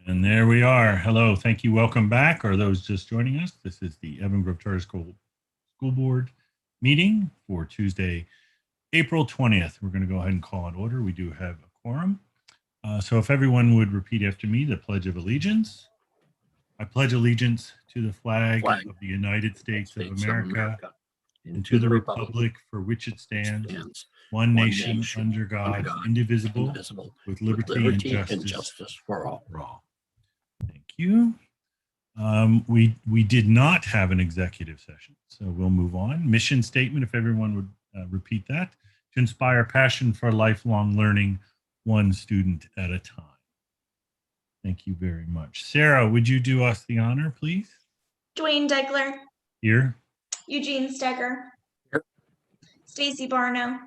And there we are. Hello, thank you. Welcome back, or those just joining us. This is the Evan Grove Charter School Board meeting for Tuesday, April 20th. We're going to go ahead and call in order. We do have a quorum. So if everyone would repeat after me, the Pledge of Allegiance. I pledge allegiance to the flag of the United States of America and to the republic for which it stands, one nation under God, indivisible, with liberty and justice for all. Thank you. We did not have an executive session, so we'll move on. Mission statement, if everyone would repeat that: to inspire passion for lifelong learning, one student at a time. Thank you very much. Sarah, would you do us the honor, please? Dwayne Degler. Here. Eugene Steger. Here. Stacy Barno.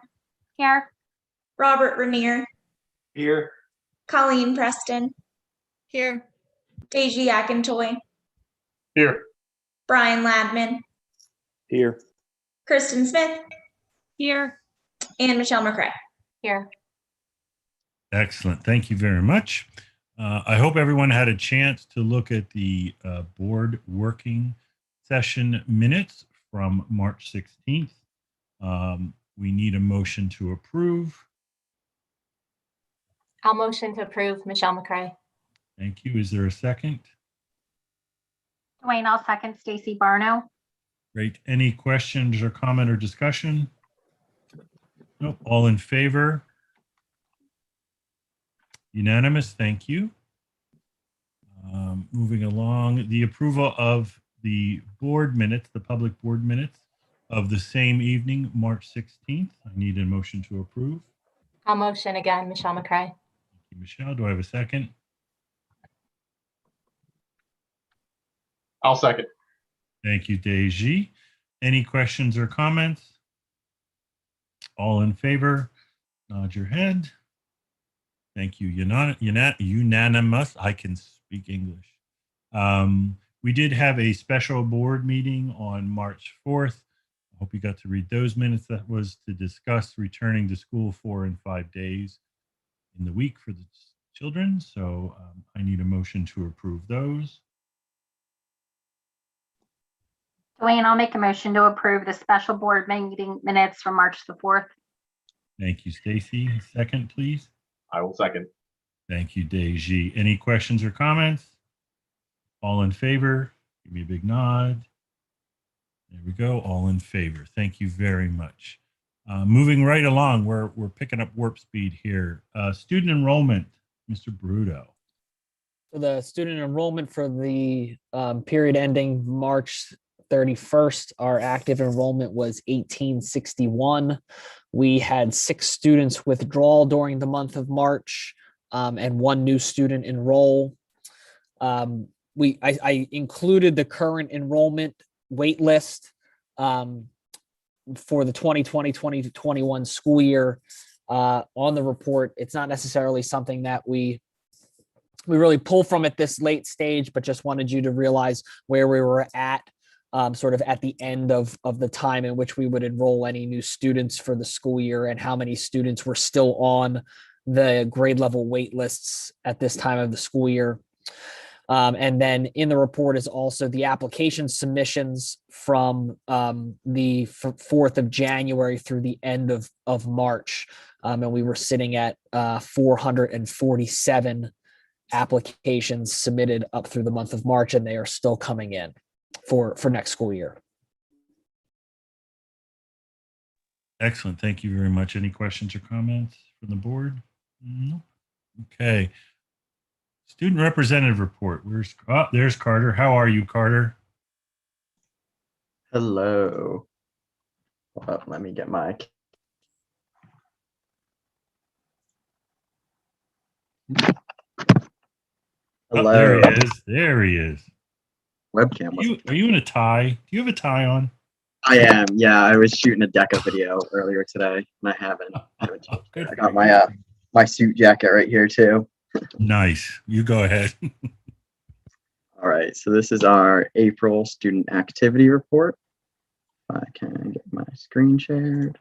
Here. Robert Rainier. Here. Colleen Preston. Here. Deji Akintoy. Here. Brian Ladman. Here. Kristen Smith. Here. And Michelle McCrae. Here. Excellent. Thank you very much. I hope everyone had a chance to look at the board working session minutes from March 16th. We need a motion to approve. I'll motion to approve. Michelle McCrae. Thank you. Is there a second? Dwayne, I'll second. Stacy Barno. Great. Any questions or comment or discussion? Nope. All in favor? Unanimous. Thank you. Moving along, the approval of the board minutes, the public board minutes of the same evening, March 16th. I need a motion to approve. I'll motion again. Michelle McCrae. Thank you, Michelle. Do I have a second? I'll second. Thank you, Deji. Any questions or comments? All in favor? Nod your head. Thank you. Unanimous. I can speak English. We did have a special board meeting on March 4th. I hope you got to read those minutes. That was to discuss returning to school 4 and 5 days in the week for the children. So I need a motion to approve those. Dwayne, I'll make a motion to approve the special board meeting minutes from March the 4th. Thank you, Stacy. Second, please. I will second. Thank you, Deji. Any questions or comments? All in favor? Give me a big nod. There we go. All in favor. Thank you very much. Moving right along, we're picking up warp speed here. Student enrollment, Mr. Bruto. So the student enrollment for the period ending March 31st, our active enrollment was 1861. We had 6 students withdraw during the month of March and 1 new student enroll. I included the current enrollment wait list for the 2020-2021 school year on the report. It's not necessarily something that we really pull from at this late stage, but just wanted you to realize where we were at sort of at the end of the time in which we would enroll any new students for the school year and how many students were still on the grade level wait lists at this time of the school year. And then in the report is also the application submissions from the 4th of January through the end of March. And we were sitting at 447 applications submitted up through the month of March, and they are still coming in for next school year. Excellent. Thank you very much. Any questions or comments from the board? No. Okay. Student representative report. There's Carter. How are you, Carter? Hello. Hold up, let me get my. Hello. There he is. There he is. Webcam. Are you in a tie? Do you have a tie on? I am. Yeah, I was shooting a DECA video earlier today, and I haven't. Good. I got my suit jacket right here too. Nice. You go ahead. All right. So this is our April student activity report. If I can get my screen shared.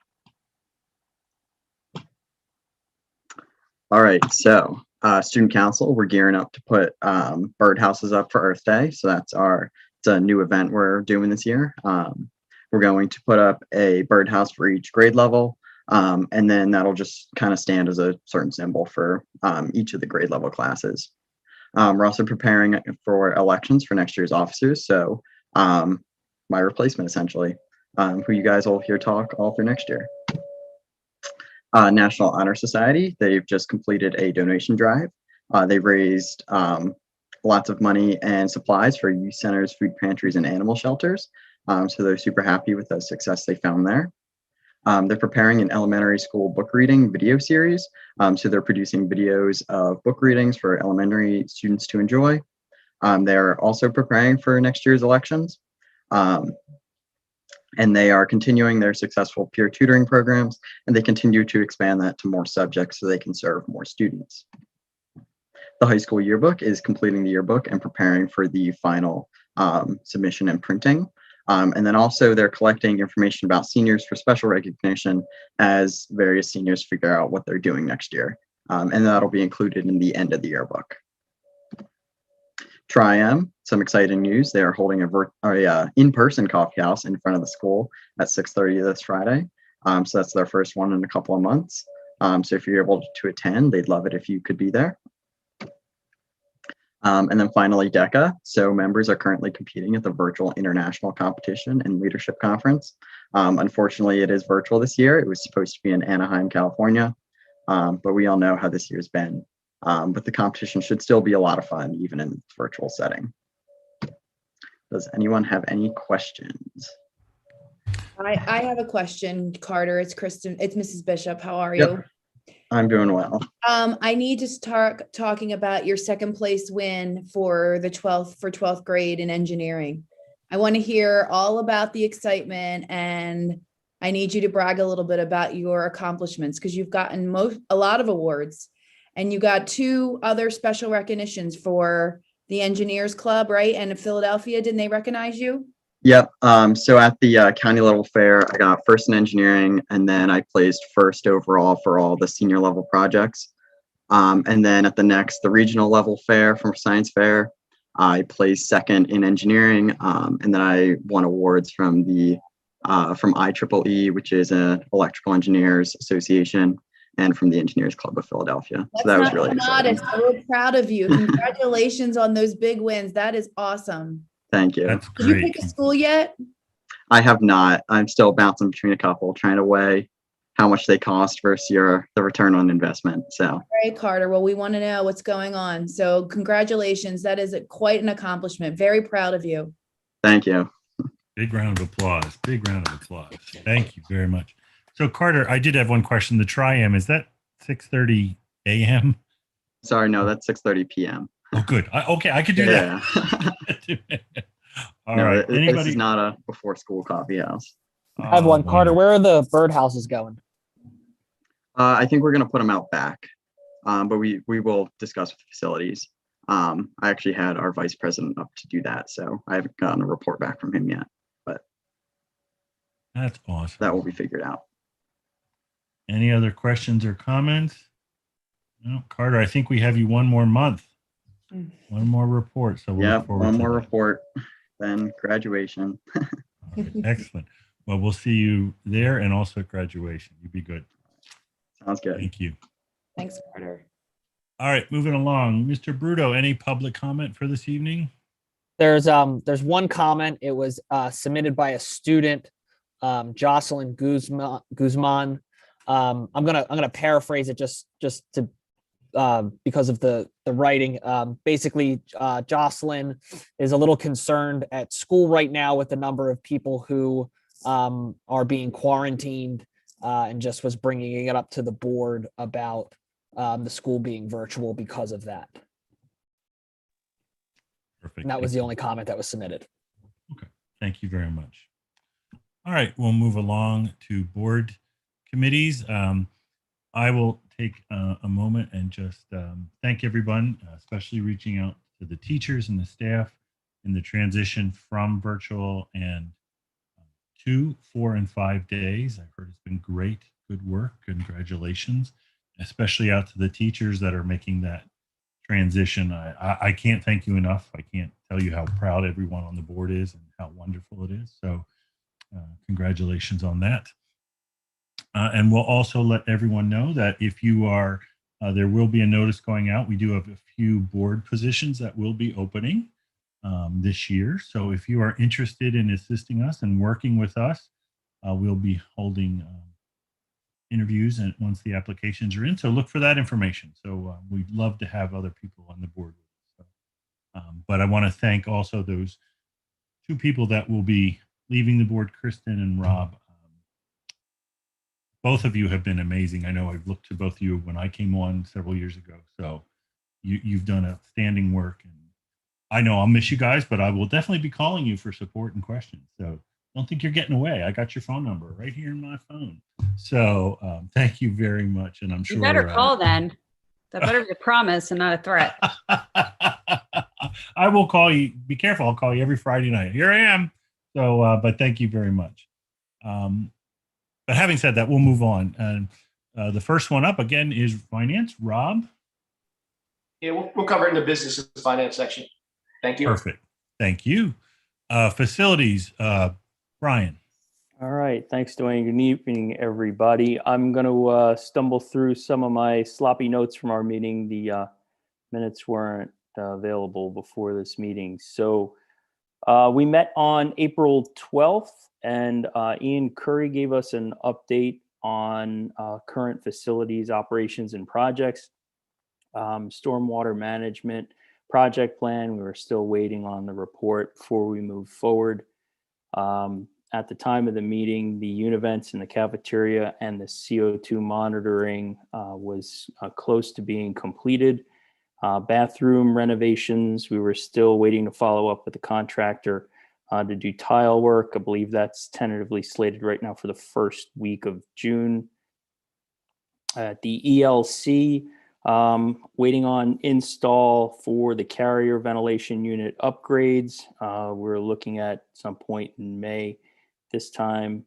All right. So student council, we're gearing up to put birdhouses up for Earth Day. So it's a new event we're doing this year. We're going to put up a birdhouse for each grade level. And then that'll just kind of stand as a certain symbol for each of the grade level classes. We're also preparing for elections for next year's officers. So my replacement, essentially, who you guys will hear talk all through next year. National Honor Society, they've just completed a donation drive. They've raised lots of money and supplies for youth centers, food pantries, and animal shelters. So they're super happy with the success they found there. They're preparing an elementary school book reading video series. So they're producing videos of book readings for elementary students to enjoy. They're also preparing for next year's elections. And they are continuing their successful peer tutoring programs, and they continue to expand that to more subjects so they can serve more students. The high school yearbook is completing the yearbook and preparing for the final submission and printing. And then also they're collecting information about seniors for special recognition as various seniors figure out what they're doing next year. And that'll be included in the end of the yearbook. Tri-M, some exciting news. They are holding a in-person coffee house in front of the school at 6:30 this Friday. So that's their first one in a couple of months. So if you're able to attend, they'd love it if you could be there. And then finally, DECA. So members are currently competing at the virtual international competition and leadership conference. Unfortunately, it is virtual this year. It was supposed to be in Anaheim, California, but we all know how this year's been. But the competition should still be a lot of fun, even in its virtual setting. Does anyone have any questions? I have a question, Carter. It's Kristen. It's Mrs. Bishop. How are Yep. you? I'm doing well. I need to start talking about your second place win for the 12th grade in engineering. I want to hear all about the excitement, and I need you to brag a little bit about your accomplishments because you've gotten a lot of awards, and you got 2 other special recognitions for the Engineers Club, right? And in Philadelphia, didn't they recognize you? Yep. So at the county level fair, I got first in engineering, and then I placed first overall for all the senior level projects. And then at the regional level fair from science fair, I placed second in engineering. And then I won awards from the from IEEE, which is an Electrical Engineers Association, and from the Engineers Club of Philadelphia. So that was really exciting. I'm really proud of you. Congratulations on those big wins. That is awesome. Thank you. That's Did you great. pick a school yet? I have not. I'm still bouncing between a couple, trying to weigh how much they cost versus the return on investment. So, All right, Carter. Well, we want to know what's going on. So congratulations. That is quite an accomplishment. Very proud of you. thank you. Big round of applause. Big round of applause. Thank you very much. So Carter, I did have one question. The Tri-M, is that 6:30 a.m.? Sorry, no, that's 6:30 p.m. Oh, good. Okay, I could do that. All No, right. this Anybody? is not a before school coffee house. I have one. Carter, where are the birdhouses going? I think we're going to put them out back, but we will discuss with the facilities. I actually had our vice president up to do that, so I haven't gotten a report back from him yet, but That's awesome. that will be figured out. Any other questions or comments? No, Carter, I think we have you one more month. One more report. So we'll Yeah, look forward one to more that. report, then graduation. All right, excellent. Well, we'll see you there and also at graduation. You be good. Sounds good. Thank you. Thanks, Carter. All right, moving along. Mr. Bruto, any public comment for this evening? There's one comment. It was submitted by a student, Jocelyn Guzman. I'm gonna paraphrase it just to because of the writing. Basically, Jocelyn is a little concerned at school right now with the number of people who are being quarantined, and just was bringing it up to the board about the school being virtual because of that. Perfect. And that was the only comment that was submitted. Thank you very much. All right, we'll move along to board committees. I will take a moment and just thank everyone, especially reaching out to the teachers and the staff in the transition from virtual and to 4 and 5 days. I've heard it's been great, good work. Congratulations, especially out to the teachers that are making that transition. I can't thank you enough. I can't tell you how proud everyone on the board is and how wonderful it is. So congratulations on that. And we'll also let everyone know that if you are, there will be a notice going out. We do have a few board positions that will be opening this year. So if you are interested in assisting us and working with us, we'll be holding interviews and once the applications are in. So look for that information. So we'd love to have other people on the board with us. So, but I want to thank also those two people that will be leaving the board, Kristen and Rob. Both of you have been amazing. I know I've looked to both of you when I came on several years ago. So you've done outstanding work. And I know I'll miss you guys, but I will definitely be calling you for support and questions. So don't think you're getting away. I got your phone number right here in my phone. So thank you very much. And I'm sure You better call then. That better be a promise and not a threat. I will call you. Be careful. I'll call you every Friday night. Here I am. So, but thank you very much. But having said that, we'll move on. And the first one up again is finance. Rob? Yeah, we'll cover it in the business and finance section. Thank you. Perfect. Thank you. Facilities, Brian. All right. Thanks, Dwayne. Good evening, everybody. I'm going to stumble through some of my sloppy notes from our meeting. The minutes weren't available before this meeting. So we met on April 12th, and Ian Curry gave us an update on current facilities, operations, and projects. Stormwater management project plan. We were still waiting on the report before we move forward. At the time of the meeting, the univents in the cafeteria and the CO2 monitoring was close to being completed. Bathroom renovations, we were still waiting to follow up with the contractor to do tile work. I believe that's tentatively slated right now for the first week of June. At the ELC, waiting on install for the carrier ventilation unit upgrades. We're looking at some point in May this time.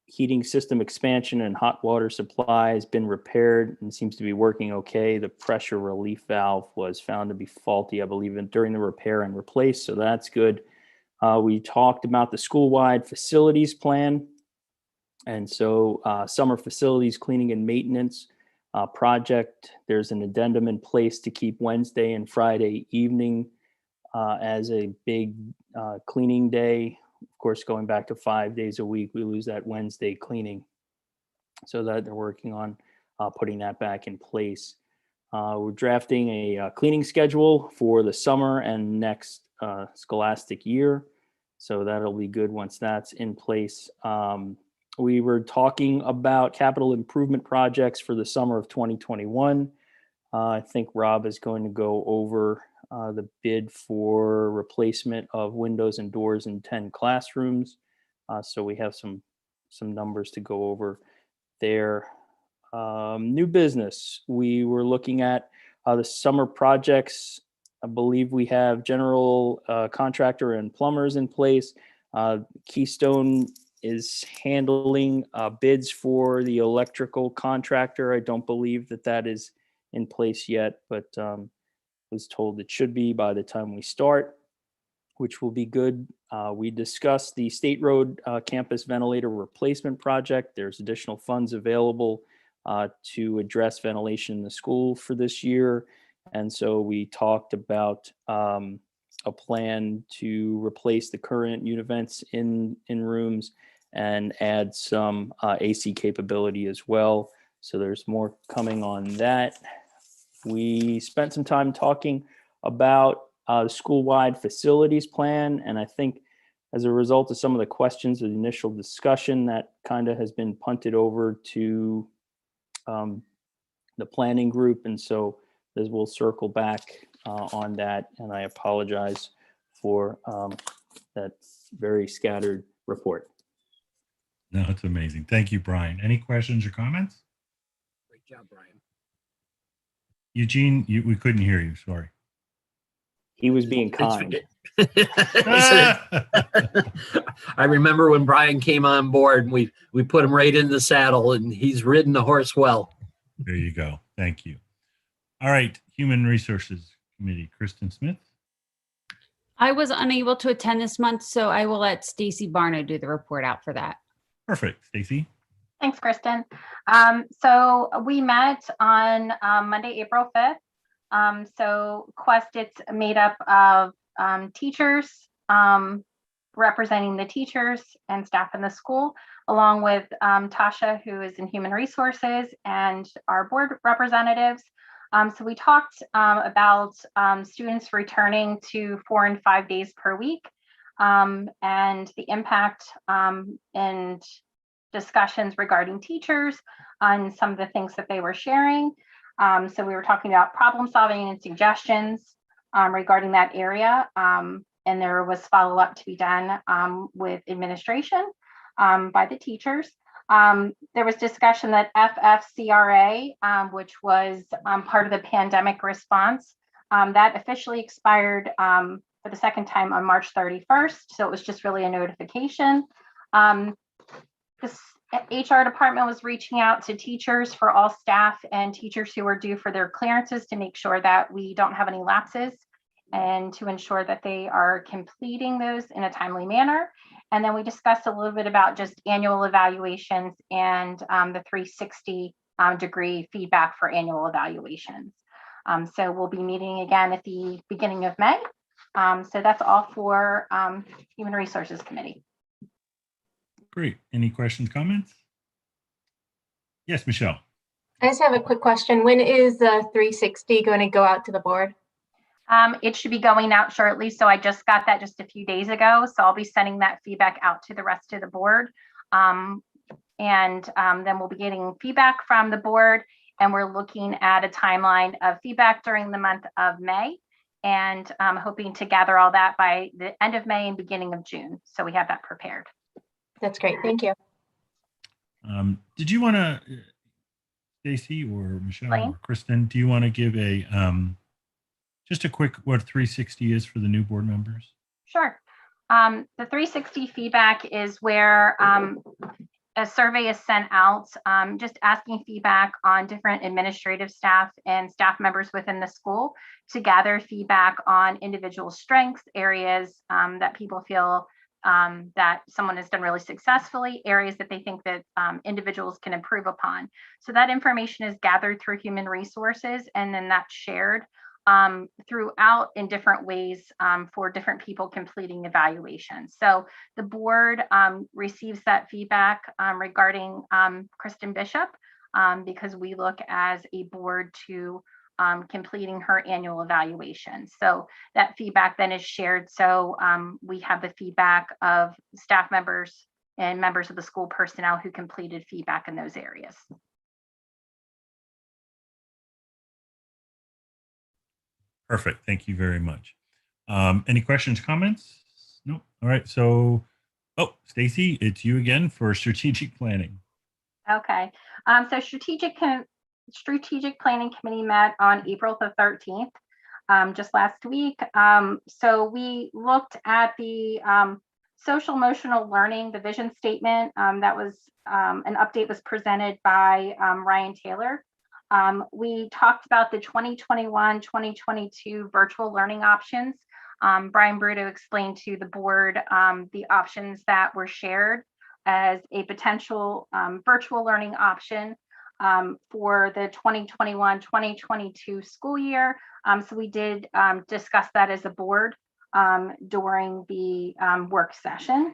Heating system expansion and hot water supply has been repaired and seems to be working okay. The pressure relief valve was found to be faulty, I believe, during the repair and replace, so that's good. We talked about the school-wide facilities plan. And so summer facilities cleaning and maintenance project, there's an addendum in place to keep Wednesday and Friday evening as a big cleaning day. Of course, going back to 5 days a week, we lose that Wednesday cleaning. So that they're working on putting that back in place. We're drafting a cleaning schedule for the summer and next scholastic year. So that'll be good once that's in place. We were talking about capital improvement projects for the summer of 2021. I think Rob is going to go over the bid for replacement of windows and doors in 10 classrooms. So we have some numbers to go over there. New business, we were looking at the summer projects. I believe we have general contractor and plumbers in place. Keystone is handling bids for the electrical contractor. I don't believe that is in place yet, but was told it should be by the time we start, which will be good. We discussed the State Road campus ventilator replacement project. There's additional funds available to address ventilation in the school for this year. And so we talked about a plan to replace the current univents in rooms and add some AC capability as well. So there's more coming on that. We spent some time talking about the school-wide facilities plan, and I think as a result of some of the questions of the initial discussion, that kind of has been punted over to the planning group, and so as we'll circle back on that, and I apologize for that very scattered report. No, it's amazing. Thank you, Brian. Any questions or comments? Great job, Brian. Eugene, we couldn't hear you. Sorry. He was being kind. I remember when Brian came on board and we put him right in the saddle and he's ridden the horse well. There you go. Thank you. All right, Human Resources Committee, Kristen Smith. I was unable to attend this month, so I will let Stacy Barno do the report out for that. Perfect. Stacy. Thanks, Kristen. So we met on Monday, April 5th. So Quest, it's made up of teachers, representing the teachers and staff in the school, along with Tasha, who is in Human Resources, and our board representatives. So we talked about students returning to 4 and 5 days per week, and the impact and discussions regarding teachers on some of the things that they were sharing. So we were talking about problem solving and suggestions regarding that area. And there was follow-up to be done with administration by the teachers. There was discussion that FFCRA, which was part of the pandemic response, that officially expired for the second time on March 31st. So it was just really a notification. This HR department was reaching out to teachers for all staff and teachers who are due for their clearances to make sure that we don't have any lapses and to ensure that they are completing those in a timely manner. And then we discussed a little bit about just annual evaluations and the 360 degree feedback for annual evaluations. So we'll be meeting again at the beginning of May. So that's all for Human Resources Committee. Great. Any questions, comments? Yes, Michelle. I just have a quick question. When is the 360 going to go out to the board? It should be going out shortly. So I just got that just a few days ago. So I'll be sending that feedback out to the rest of the board. And then we'll be getting feedback from the board. And we're looking at a timeline of feedback during the month of May. And I'm hoping to gather all that by the end of May and beginning of June. So we have that prepared. That's great. Thank you. Did you want to, Stacy or Michelle or Kristen, do you want to give a just a quick what 360 is for the new board members? Sure. The 360 feedback is where a survey is sent out, just asking feedback on different administrative staff and staff members within the school to gather feedback on individual strengths, areas that people feel that someone has done really successfully, areas that they think that individuals can improve upon. So that information is gathered through Human Resources, and then that's shared throughout in different ways for different people completing evaluations. So the board receives that feedback regarding Kristen Bishop because we look as a board to completing her annual evaluation. So that feedback then is shared. So we have the feedback of staff members and members of the school personnel who completed feedback in those areas. Perfect. Thank you very much. Any questions, comments? No. All right. So, Stacy, it's you again for strategic planning. Okay. So Strategic Planning Committee met on April the 13th, just last week. So we looked at the social emotional learning, the vision statement. That was an update was presented by Ryan Taylor. We talked about the 2021-2022 virtual learning options. Brian Bruto explained to the board the options that were shared as a potential virtual learning option for the 2021-2022 school year. So we did discuss that as a board during the work session.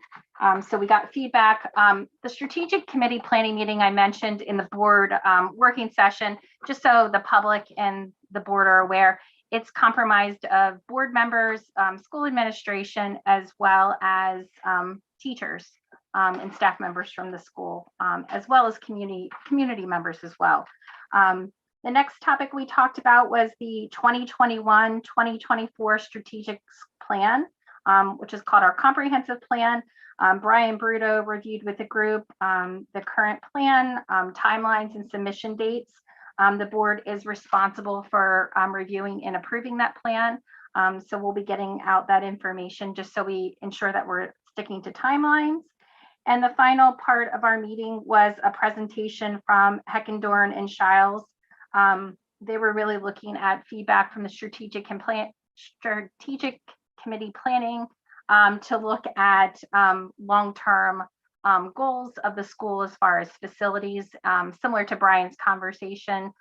So we got feedback. The strategic committee planning meeting I mentioned in the board working session, just so the public and the board are aware, it's comprised of board members, school administration, as well as teachers and staff members from the school, as well as community members as well. The next topic we talked about was the 2021-2024 strategic plan, which is called our comprehensive plan. Brian Bruto reviewed with the group the current plan, timelines and submission dates. The board is responsible for reviewing and approving that plan. So we'll be getting out that information just so we ensure that we're sticking to timelines. And the final part of our meeting was a presentation from Heckendorn and Shiles They were really looking at feedback from the strategic committee planning to look at long-term goals of the school as far as facilities, similar to Brian's conversation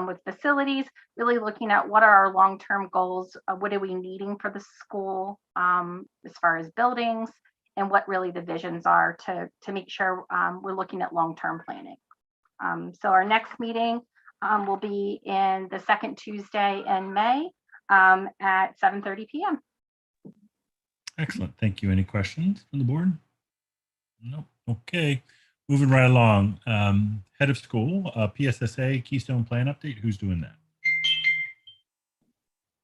with facilities, really looking at what are our long-term goals, what are we needing for the school as far as buildings, and what really the visions are to make sure we're looking at long-term planning. So our next meeting will be in the second Tuesday in May at 7:30 p.m. Excellent. Thank you. Any questions from the board? No. Okay. Moving right along. Head of school, PSSA Keystone Plan update. Who's doing that?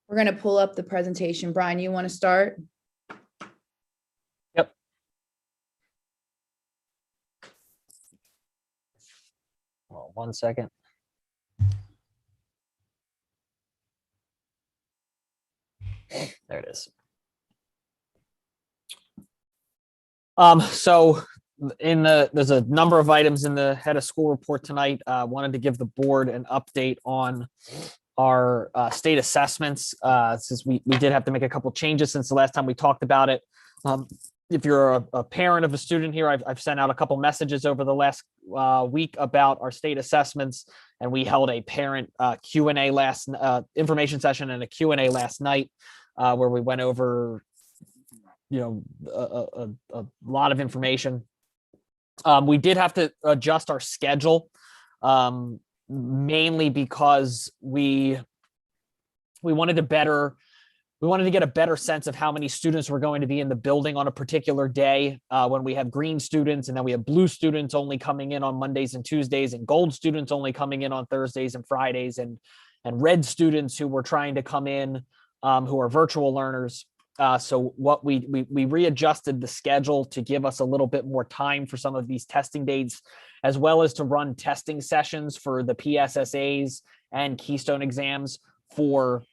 We're going to pull up the presentation. Brian, you want to start? Yep. Well, 1 second. There it is. So there's a number of items in the head of school report tonight. Wanted to give the board an update on our state assessments, since we did have to make a couple changes since the last time we talked about it. If you're a parent of a student here, I've sent out a couple messages over the last week about our state assessments, and we held a parent Q&A information session and a Q&A last night where we went over a lot of information. We did have to adjust our schedule, mainly because we wanted to get a better sense of how many students were going to be in the building on a particular day, when we have green students, and then we have blue students only coming in on Mondays and Tuesdays, and gold students only coming in on Thursdays and Fridays, and red students who were trying to come in, who are virtual learners. So what we readjusted the schedule to give us a little bit more time for some of these testing dates, as well as to run testing sessions for the PSSAs and Keystone exams for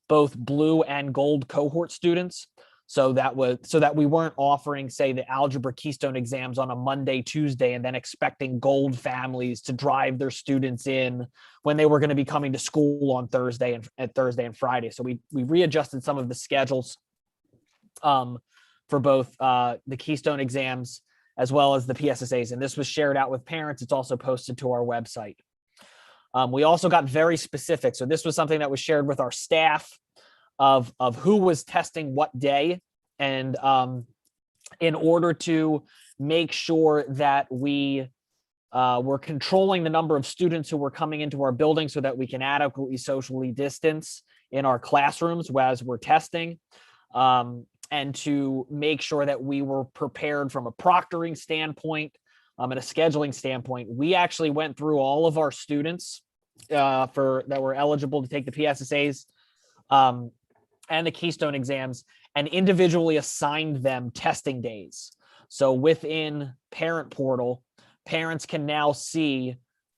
both blue and gold cohort students. So that we weren't offering, say, the algebra Keystone exams on a Monday, Tuesday, and then expecting gold families to drive their students in when they were going to be coming to school on Thursday and Friday. So we readjusted some of the schedules for both the Keystone exams as well as the PSSAs, and this was shared out with parents. It's also posted to our website. We also got very specific. So this was something that was shared with our staff of who was testing what day, and in order to make sure that we were controlling the number of students who were coming into our building so that we can adequately socially distance in our classrooms as we're testing, and to make sure that we were prepared from a proctoring standpoint and a scheduling standpoint. We actually went through all of our students that were eligible to take the PSSAs and the Keystone exams, and individually assigned them testing days. So within Parent Portal, parents can now see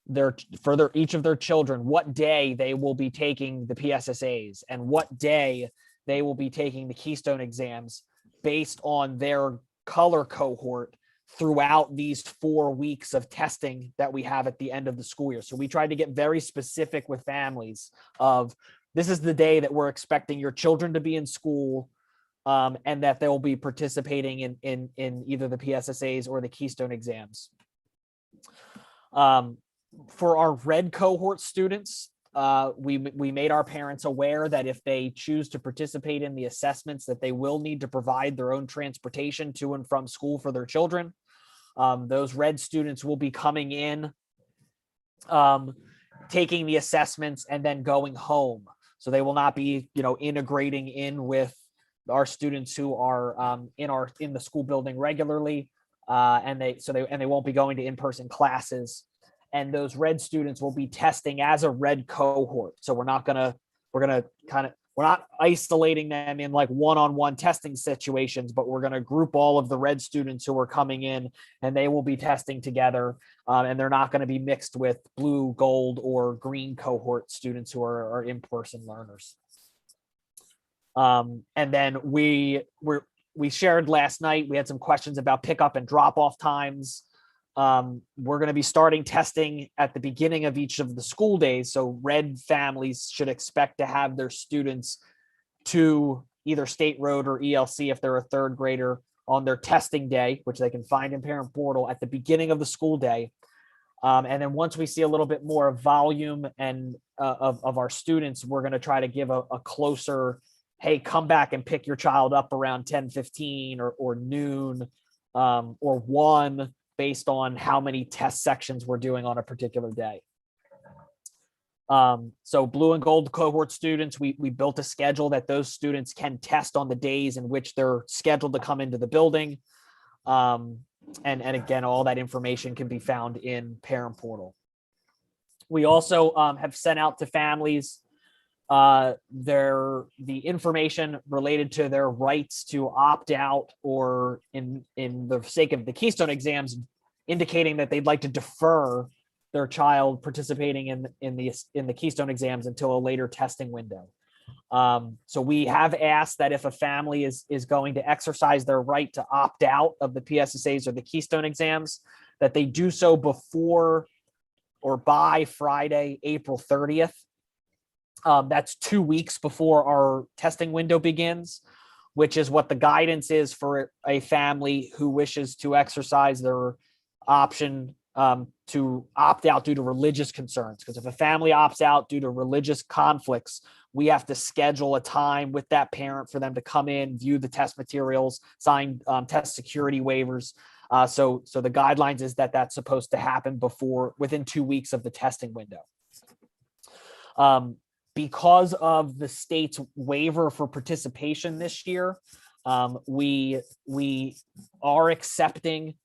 each of their children what day they will be taking the PSSAs and what day they will be taking the Keystone exams based on their color cohort throughout these 4 weeks of testing that we have at the end of the school year. So we tried to get very specific with families of, this is the day that we're expecting your children to be in school, and that they'll be participating in either the PSSAs or the Keystone exams. For our red cohort students, we made our parents aware that if they choose to participate in the assessments, that they will need to provide their own transportation to and from school for their children. Those red students will be coming in, taking the assessments, and then going home. So they will not be, integrating in with our students who are in the school building regularly, and they won't be going to in-person classes. And those red students will be testing as a red cohort. So we're not isolating them in like one-on-one testing situations, but we're going to group all of the red students who are coming in, and they will be testing together. And they're not going to be mixed with blue, gold, or green cohort students who are in-person learners. And then we shared last night, we had some questions about pickup and drop-off times. we're going to be starting testing at the beginning of each of the school days. So red families should expect to have their students to either State Road or ELC if they're a third grader on their testing day, which they can find in Parent Portal at the beginning of the school day. And then once we see a little bit more volume and of our students, we're going to try to give a closer, hey, come back and pick your child up around 10:15 or noon or 1 based on how many test sections we're doing on a particular day. So blue and gold cohort students, we built a schedule that those students can test on the days in which they're scheduled to come into the building. And again, all that information can be found in Parent Portal. We also have sent out to families the information related to their rights to opt out, or in the sake of the Keystone exams, indicating that they'd like to defer their child participating in the Keystone exams until a later testing window. So we have asked that if a family is going to exercise their right to opt out of the PSSAs or the Keystone exams, that they do so before or by Friday, April 30th. That's 2 weeks before our testing window begins, which is what the guidance is for a family who wishes to exercise their option to opt out due to religious concerns. Because if a family opts out due to religious conflicts, we have to schedule a time with that parent for them to come in, view the test materials, sign test security waivers. So the guidelines is that that's supposed to happen within 2 weeks of the testing window. Because of the state's waiver for participation this year, we are accepting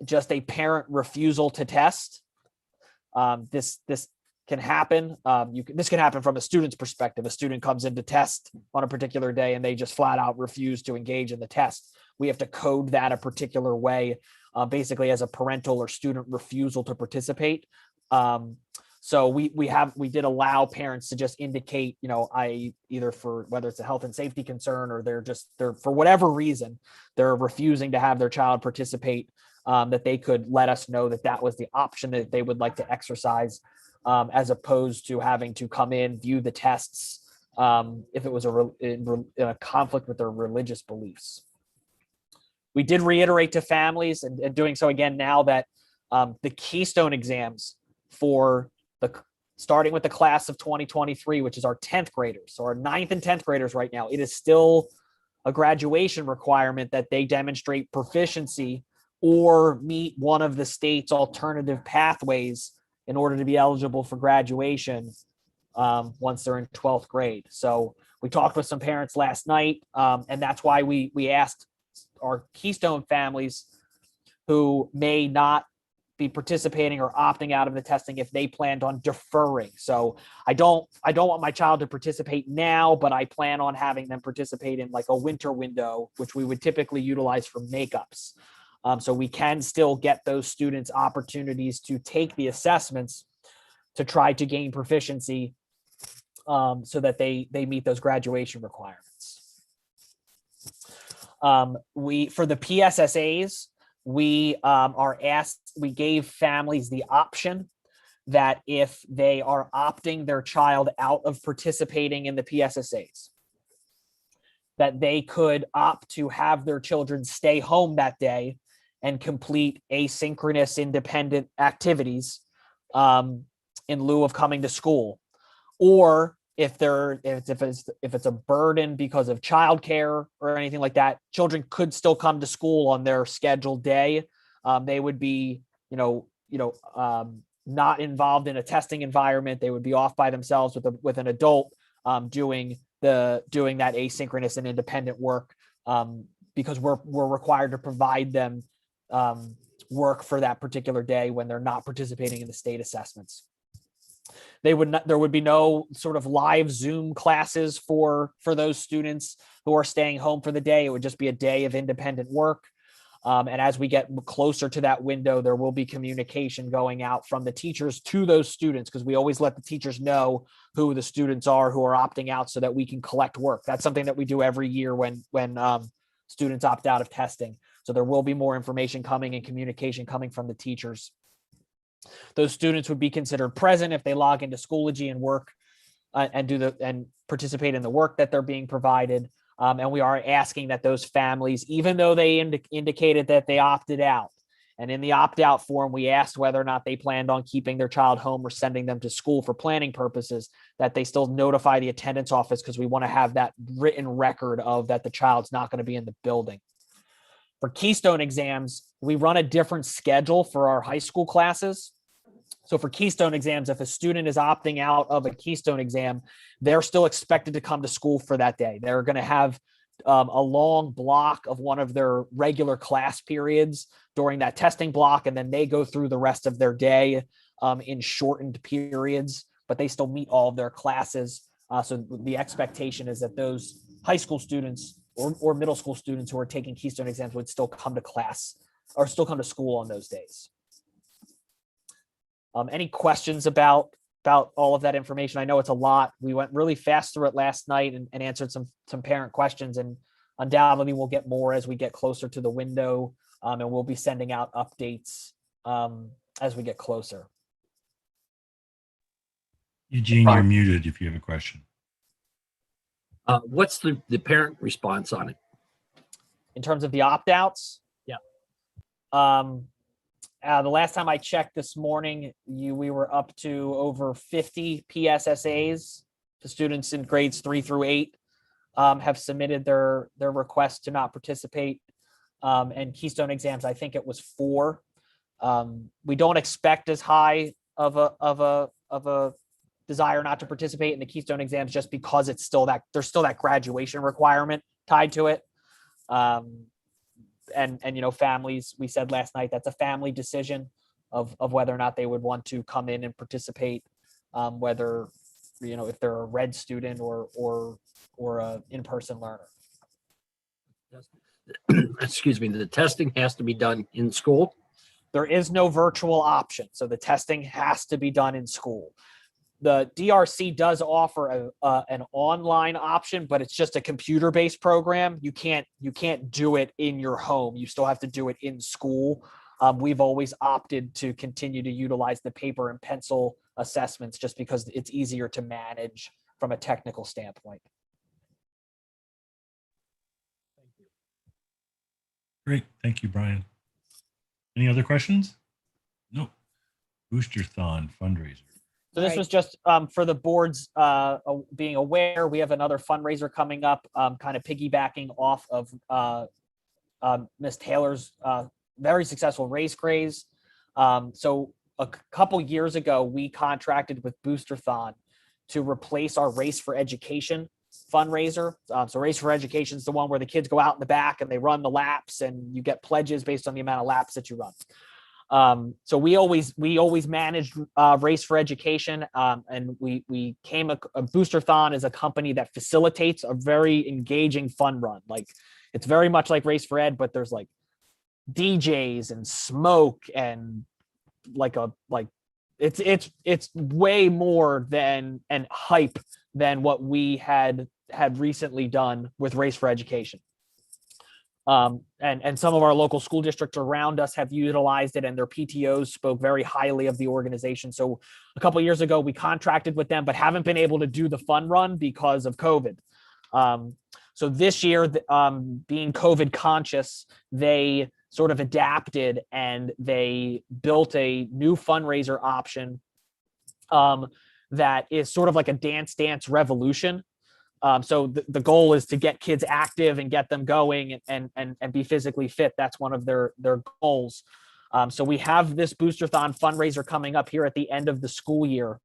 just a parent refusal to test. This can happen. This can happen from a student's perspective. A student comes in to test on a particular day and they just flat out refuse to engage in the test. We have to code that a particular way, basically as a parental or student refusal to participate. So we did allow parents to just indicate, either for whether it's a health and safety concern or they're for whatever reason, they're refusing to have their child participate, that they could let us know that was the option that they would like to exercise, as opposed to having to come in, view the tests, if it was in a conflict with their religious beliefs. We did reiterate to families, and doing so again now, that the Keystone exams for starting with the class of 2023, which is our 10th graders, so our 9th and 10th graders right now, it is still a graduation requirement that they demonstrate proficiency or meet one of the state's alternative pathways in order to be eligible for graduation once they're in 12th grade. So we talked with some parents last night, and that's why we asked our Keystone families who may not be participating or opting out of the testing if they planned on deferring. So I don't want my child to participate now, but I plan on having them participate in like a winter window, which we would typically utilize for makeups. So we can still get those students opportunities to take the assessments to try to gain proficiency, so that they meet those graduation requirements. For the PSSAs, we gave families the option that if they are opting their child out of participating in the PSSAs, that they could opt to have their children stay home that day and complete asynchronous independent activities in lieu of coming to school. Or if it's a burden because of childcare or anything like that, children could still come to school on their scheduled day. They would be, not involved in a testing environment. They would be off by themselves with an adult doing that asynchronous and independent work, because we're required to provide them work for that particular day when they're not participating in the state assessments. There would be no sort of live Zoom classes for those students who are staying home for the day. It would just be a day of independent work. And as we get closer to that window, there will be communication going out from the teachers to those students, because we always let the teachers know who the students are who are opting out so that we can collect work. That's something that we do every year when students opt out of testing. So there will be more information coming and communication coming from the teachers. Those students would be considered present if they log into Schoology and work and participate in the work that they're being provided. And we are asking that those families, even though they indicated that they opted out, and in the opt-out form, we asked whether or not they planned on keeping their child home or sending them to school for planning purposes, that they still notify the attendance office, because we want to have that written record of that the child's not going to be in the building. For Keystone exams, we run a different schedule for our high school classes. So for Keystone exams, if a student is opting out of a Keystone exam, they're still expected to come to school for that day. They're going to have a long block of one of their regular class periods during that testing block, and then they go through the rest of their day in shortened periods, but they still meet all of their classes. So the expectation is that those high school students or middle school students who are taking Keystone exams would still come to class or still come to school on those days. Any questions about all of that information? I know it's a lot. We went really fast through it last night and answered some parent questions, and undoubtedly we'll get more as we get closer to the window, and we'll be sending out updates as we get closer. Eugene, you're muted if you have a question. What's the parent response on it? In terms of the opt-outs? Yeah. The last time I checked this morning, we were up to over 50 PSSAs. The students in grades 3 through 8 have submitted their request to not participate. And Keystone exams, I think it was 4. We don't expect as high of a desire not to participate in the Keystone exams, just because it's still there's still that graduation requirement tied to it. And you know, families, we said last night, that's a family decision of whether or not they would want to come in and participate, whether, you know, if they're a red student or a in-person learner. Excuse me, the testing has to be done in school? There is no virtual option, so the testing has to be done in school. The DRC does offer an online option, but it's just a computer-based program. You can't do it in your home. You still have to do it in school. We've always opted to continue to utilize the paper and pencil assessments, just because it's easier to manage from a technical standpoint. Great. Thank you, Brian. Any other questions? No. Boosterthon fundraiser. So this was just for the boards being aware. We have another fundraiser coming up, kind of piggybacking off of Ms. Taylor's very successful race craze. So a couple years ago, we contracted with Boosterthon to replace our Race for Education fundraiser. So Race for Education is the one where the kids go out in the back and they run the laps, and you get pledges based on the amount of laps that you run. So we always managed Race for Education, and we came a Boosterthon is a company that facilitates a very engaging fun run. Like, it's very much like Race for Ed, but there's like DJs and smoke and it's way more than and hype than what we had recently done with Race for Education. And some of our local school districts around us have utilized it, and their PTOs spoke very highly of the organization. So a couple of years ago, we contracted with them, but haven't been able to do the fun run because of COVID. So this year, being COVID conscious, they sort of adapted and they built a new fundraiser option that is sort of like a Dance Dance Revolution. So the goal is to get kids active and get them going and be physically fit. That's one of their goals. So we have this Boosterthon fundraiser coming up here at the end of the school year.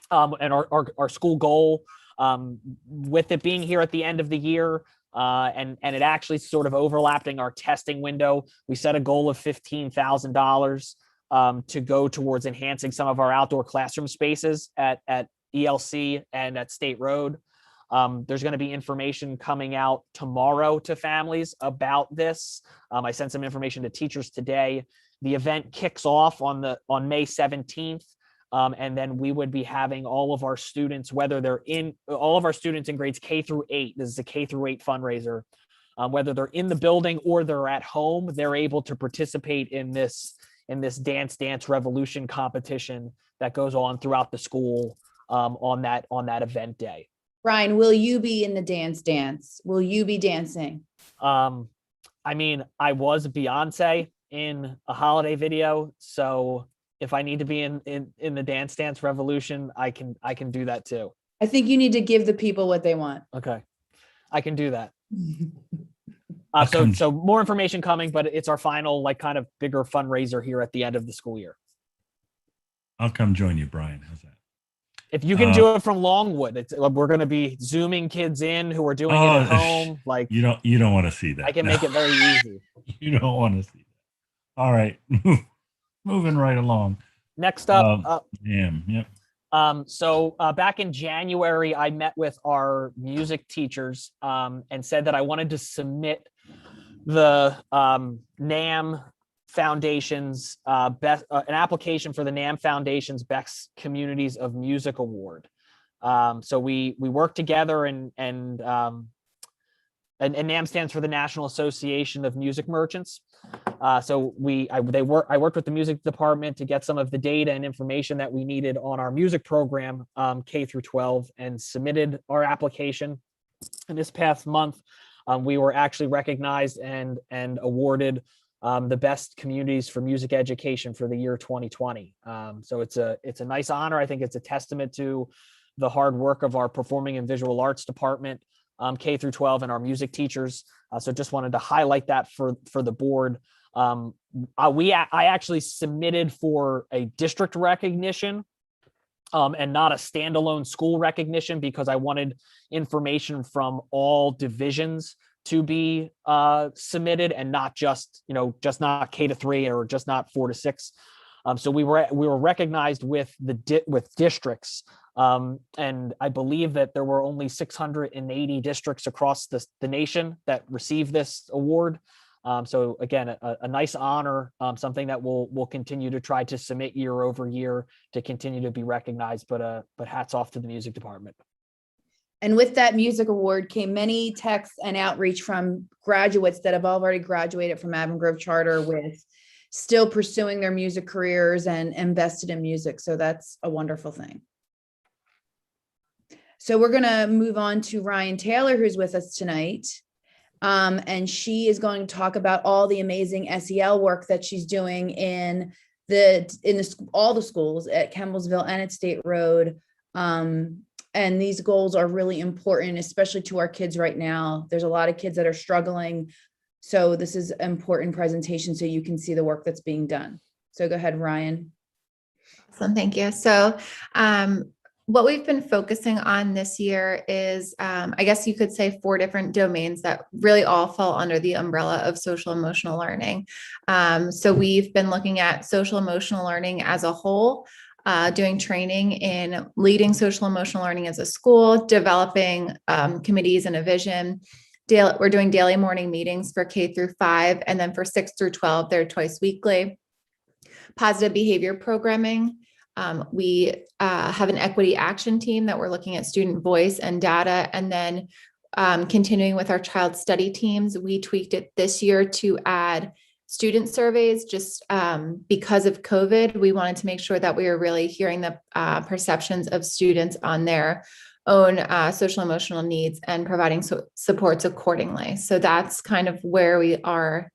And our school goal, with it being here at the end of the year, and it actually sort of overlapping our testing window, we set a goal of $15,000 to go towards enhancing some of our outdoor classroom spaces at ELC and at State Road. There's going to be information coming out tomorrow to families about this. I sent some information to teachers today. The event kicks off on May 17th. And then we would be having all of our students, whether they're all of our students in grades K through 8, this is a K through 8 fundraiser, whether they're in the building or they're at home, they're able to participate in this dance revolution competition that goes on throughout the school on that event day. Brian, will you be in the dance? Will you be dancing? I mean, I was Beyonce in a holiday video, so if I need to be in the dance revolution, I can do that too. I think you need to give the people what they want. Okay, I can do that. Okay. So more information coming, but it's our final, like, kind of bigger fundraiser here at the end of the school year. I'll come join you, Brian. How's that? If you can do it from Longwood, we're going to be Zooming kids in who are doing it at home. Like, you don't want to see that. I can make it very easy. You don't want to see that. All right, moving right along. Next up, Yep. So back in January, I met with our music teachers and said that I wanted to submit the NAM Foundation's an application for the NAM Foundation's Best Communities of Music Award. So we worked together, and NAM stands for the National Association of Music Merchants. So I worked with the music department to get some of the data and information that we needed on our music program, K through 12, and submitted our application. And this past month, we were actually recognized and awarded the best communities for music education for the year 2020. So it's a nice honor. I think it's a testament to the hard work of our performing and visual arts department, K through 12, and our music teachers. So just wanted to highlight that for the board. I actually submitted for a district recognition and not a standalone school recognition, because I wanted information from all divisions to be submitted, and not just not K to 3 or just not 4 to 6. So we were recognized with districts. And I believe that there were only 680 districts across the nation that received this award. So again, a nice honor, something that we'll continue to try to submit year over year to continue to be recognized. But hats off to the music department. And with that music award came many texts and outreach from graduates that have already graduated from Avon Grove Charter with still pursuing their music careers and invested in music. So that's a wonderful thing. So we're going to move on to Ryan Taylor, who's with us tonight. And she is going to talk about all the amazing SEL work that she's doing in all the schools at Campbellsville and at State Road. And these goals are really important, especially to our kids right now. There's a lot of kids that are struggling. So this is an important presentation so you can see the work that's being done. So go ahead, Ryan. Awesome, thank you. So what we've been focusing on this year is, I guess you could say, 4 different domains that really all fall under the umbrella of social emotional learning. So we've been looking at social emotional learning as a whole, doing training in leading social emotional learning as a school, developing committees and a vision. We're doing daily morning meetings for K through 5, and then for 6 through 12, they're twice weekly. Positive behavior programming. We have an equity action team that we're looking at student voice and data, and then continuing with our child study teams. We tweaked it this year to add student surveys just because of COVID. We wanted to make sure that we were really hearing the perceptions of students on their own social emotional needs and providing supports accordingly. So that's kind of where we are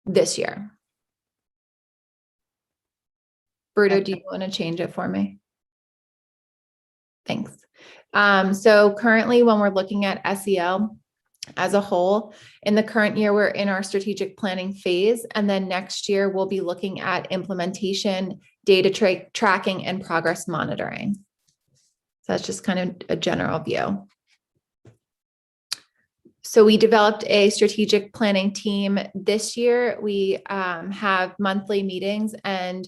this year. Bruto, do you want to change it for me? Thanks. So currently, when we're looking at SEL as a whole, in the current year, we're in our strategic planning phase. And then next year, we'll be looking at implementation, data tracking, and progress monitoring. So that's just kind of a general view. So we developed a strategic planning team this year. We have monthly meetings, and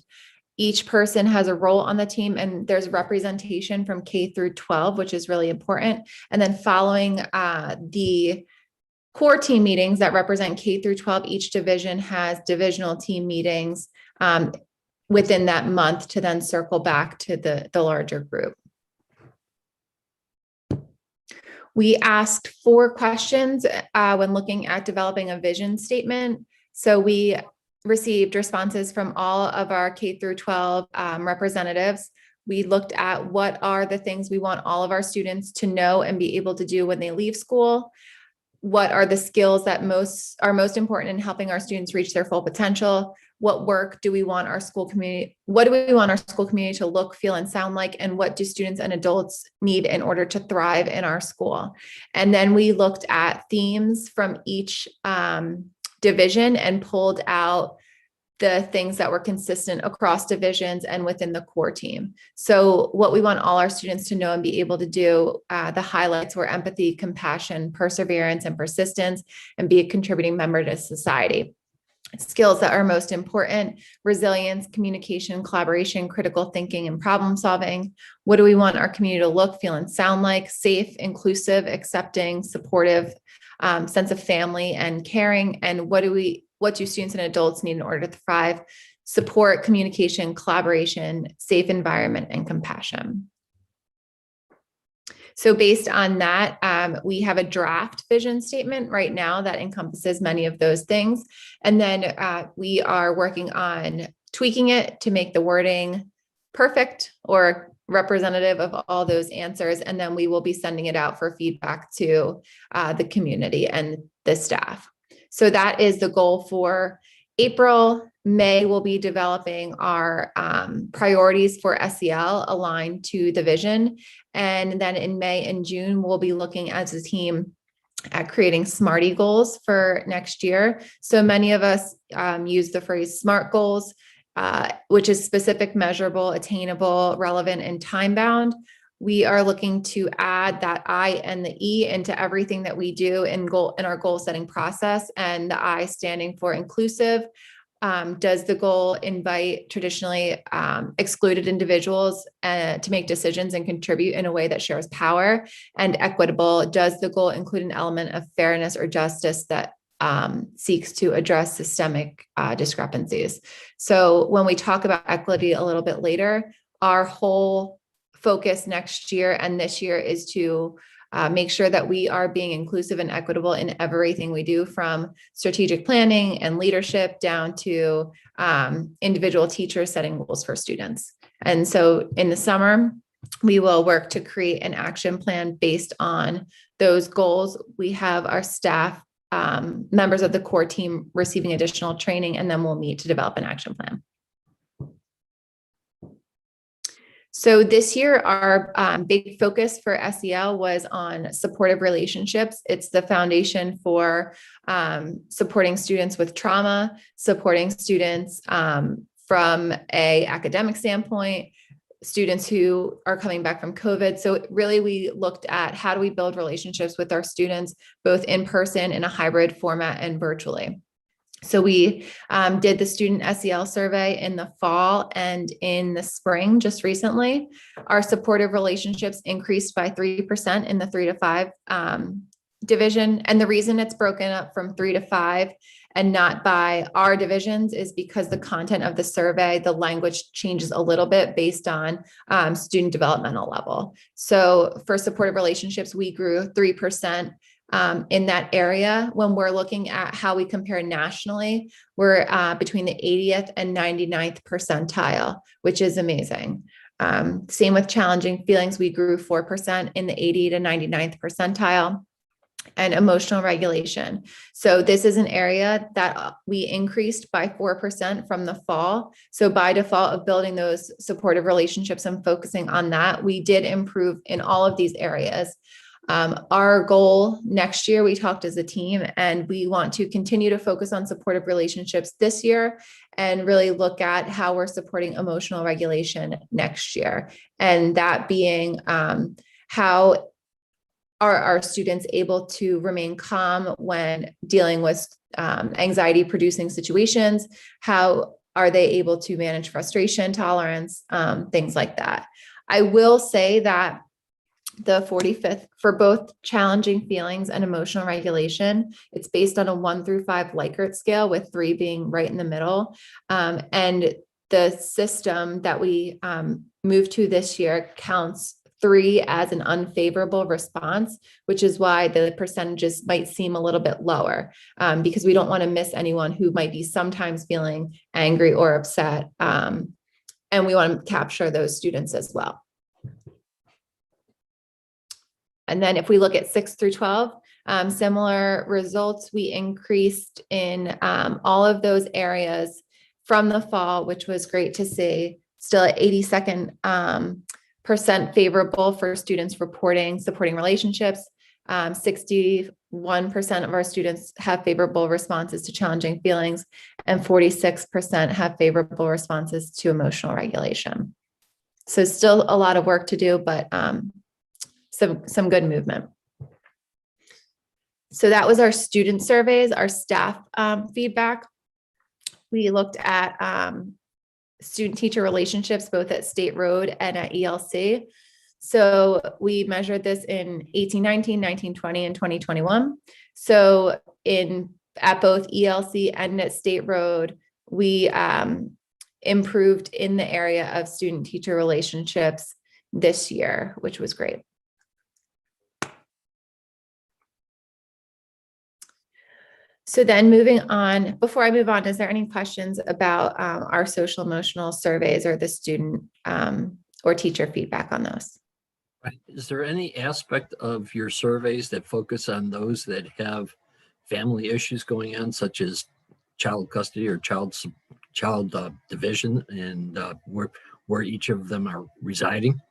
each person has a role on the team, and there's representation from K through 12, which is really important. And then following the core team meetings that represent K through 12, each division has divisional team meetings within that month to then circle back to the larger group. We asked 4 questions when looking at developing a vision statement. So we received responses from all of our K through 12 representatives. We looked at what are the things we want all of our students to know and be able to do when they leave school. What are the skills that are most important in helping our students reach their full potential? What work do we want our school community? What do we want our school community to look, feel, and sound like? And what do students and adults need in order to thrive in our school? And then we looked at themes from each division and pulled out the things that were consistent across divisions and within the core team. So what we want all our students to know and be able to do, the highlights were empathy, compassion, perseverance, and persistence, and be a contributing member to society. Skills that are most important: resilience, communication, collaboration, critical thinking, and problem solving. What do we want our community to look, feel, and sound like? Safe, inclusive, accepting, supportive, sense of family and caring. And what do students and adults need in order to thrive? Support, communication, collaboration, safe environment, and compassion. So based on that, we have a draft vision statement right now that encompasses many of those things. And then we are working on tweaking it to make the wording perfect or representative of all those answers. And then we will be sending it out for feedback to the community and the staff. So that is the goal for April. May, we'll be developing our priorities for SEL aligned to the vision. And then in May and June, we'll be looking as a team at creating SMARTY goals for next year. So many of us use the phrase SMART goals, which is specific, measurable, attainable, relevant, and time-bound. We are looking to add that I and the E into everything that we do in our goal setting process, and the I standing for inclusive. Does the goal invite traditionally excluded individuals to make decisions and contribute in a way that shares power? And equitable, does the goal include an element of fairness or justice that seeks to address systemic discrepancies? So when we talk about equity a little bit later, our whole focus next year and this year is to make sure that we are being inclusive and equitable in everything we do, from strategic planning and leadership down to individual teachers setting goals for students. And so in the summer, we will work to create an action plan based on those goals. We have our staff, members of the core team, receiving additional training, and then we'll meet to develop an action plan. So this year, our big focus for SEL was on supportive relationships. It's the foundation for supporting students with trauma, supporting students from an academic standpoint, students who are coming back from COVID. So really, we looked at how do we build relationships with our students, both in person, in a hybrid format, and virtually. So we did the student SEL survey in the fall and in the spring just recently. Our supportive relationships increased by 3% in the 3 to 5 division. And the reason it's broken up from 3 to 5 and not by our divisions is because the content of the survey, the language changes a little bit based on student developmental level. So for supportive relationships, we grew 3%. In that area. When we're looking at how we compare nationally, we're between the 80th and 99th percentile, which is amazing. Same with challenging feelings. We grew 4% in the 80 to 99th percentile. And emotional regulation. So this is an area that we increased by 4% from the fall. So by default of building those supportive relationships and focusing on that, we did improve in all of these areas. Our goal next year, we talked as a team, and we want to continue to focus on supportive relationships this year and really look at how we're supporting emotional regulation next year. And that being how are our students able to remain calm when dealing with anxiety producing situations? How are they able to manage frustration tolerance, things like that? I will say that the 45th for both challenging feelings and emotional regulation, it's based on a 1 through 5 Likert scale, with 3 being right in the middle. And the system that we moved to this year counts 3 as an unfavorable response, which is why the percentages might seem a little bit lower, because we don't want to miss anyone who might be sometimes feeling angry or upset. And we want to capture those students as well. And then if we look at 6 through 12, similar results, we increased in all of those areas from the fall, which was great to see. Still at 82nd percent favorable for students supporting relationships. 61% of our students have favorable responses to challenging feelings, and 46% have favorable responses to emotional regulation. So still a lot of work to do, but some good movement. So that was our student surveys, our staff feedback. We looked at student-teacher relationships, both at State Road and at ELC. So we measured this in 18-19, 19-20, and 2021. So at both ELC and at State Road, we improved in the area of student-teacher relationships this year, which was great. So then moving on, before I move on, is there any questions about our social emotional surveys or the student or teacher feedback on those? Is there any aspect of your surveys that focus on those that have family issues going on, such as child custody or child division, and where each of them are residing?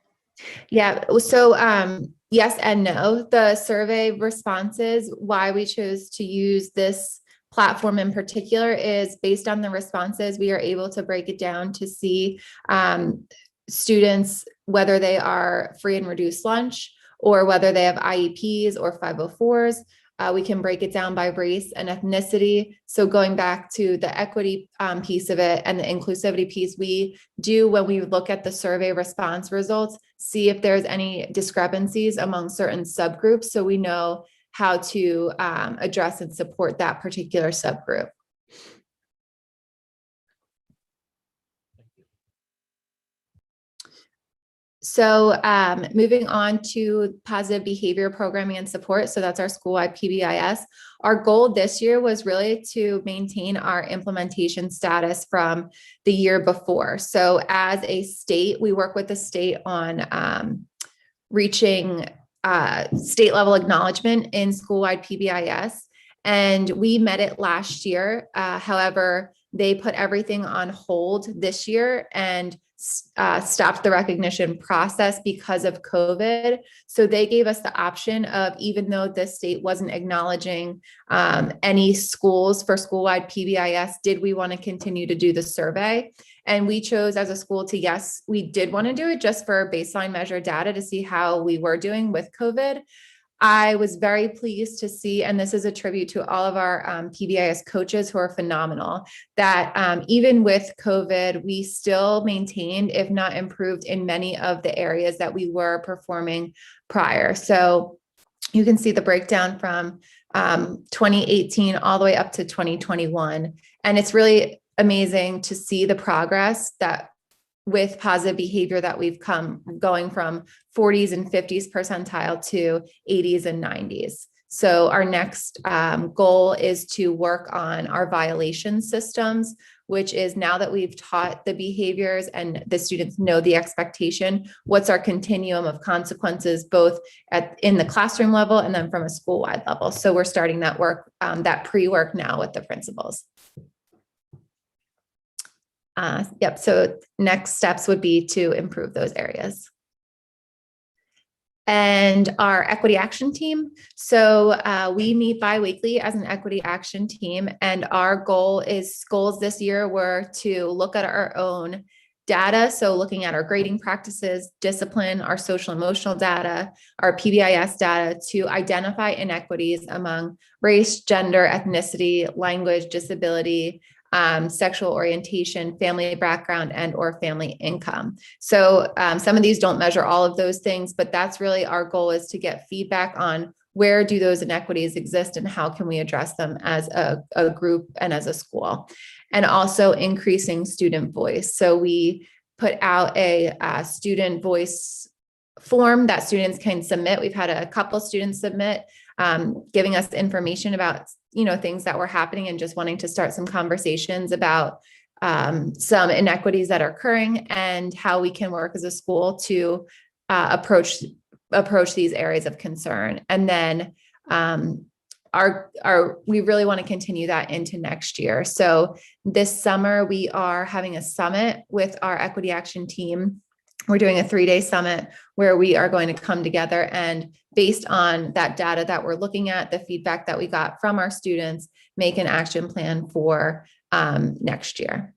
Yeah, so yes and no. The survey responses, why we chose to use this platform in particular, is based on the responses. We are able to break it down to see students, whether they are free and reduced lunch or whether they have IEPs or 504s. We can break it down by race and ethnicity. So going back to the equity piece of it and the inclusivity piece, we do, when we look at the survey response results, see if there's any discrepancies among certain subgroups, so we know how to address and support that particular subgroup. So moving on to positive behavior programming and support. So that's our school-wide PBIS. Our goal this year was really to maintain our implementation status from the year before. So as a state, we work with the state on reaching state level acknowledgement in school-wide PBIS. And we met it last year. However, they put everything on hold this year and stopped the recognition process because of COVID. So they gave us the option of, even though the state wasn't acknowledging any schools for school-wide PBIS, did we want to continue to do the survey? And we chose as a school to, yes, we did want to do it just for baseline measure data to see how we were doing with COVID. I was very pleased to see, and this is a tribute to all of our PBIS coaches who are phenomenal, that even with COVID, we still maintained, if not improved, in many of the areas that we were performing prior. So you can see the breakdown from 2018 all the way up to 2021. And it's really amazing to see the progress that with positive behavior that we've come going from 40s and 50s percentile to 80s and 90s. So our next goal is to work on our violation systems, which is, now that we've taught the behaviors and the students know the expectation, what's our continuum of consequences, both in the classroom level and then from a school-wide level. So we're starting that work, that pre-work now with the principals. Yep. So next steps would be to improve those areas. And our equity action team. So we meet bi-weekly as an equity action team, and our goals this year were to look at our own data. So looking at our grading practices, discipline, our social emotional data, our PBIS data, to identify inequities among race, gender, ethnicity, language, disability, sexual orientation, family background, and or family income. So some of these don't measure all of those things, but that's really our goal, is to get feedback on where do those inequities exist and how can we address them as a group and as a school. And also increasing student voice. So we put out a student voice form that students can submit. We've had a couple students submit, giving us information about, things that were happening and just wanting to start some conversations about some inequities that are occurring and how we can work as a school to approach these areas of concern. And then we really want to continue that into next year. So this summer we are having a summit with our equity action team. We're doing a 3-day summit where we are going to come together and, based on that data that we're looking at, the feedback that we got from our students, make an action plan for next year.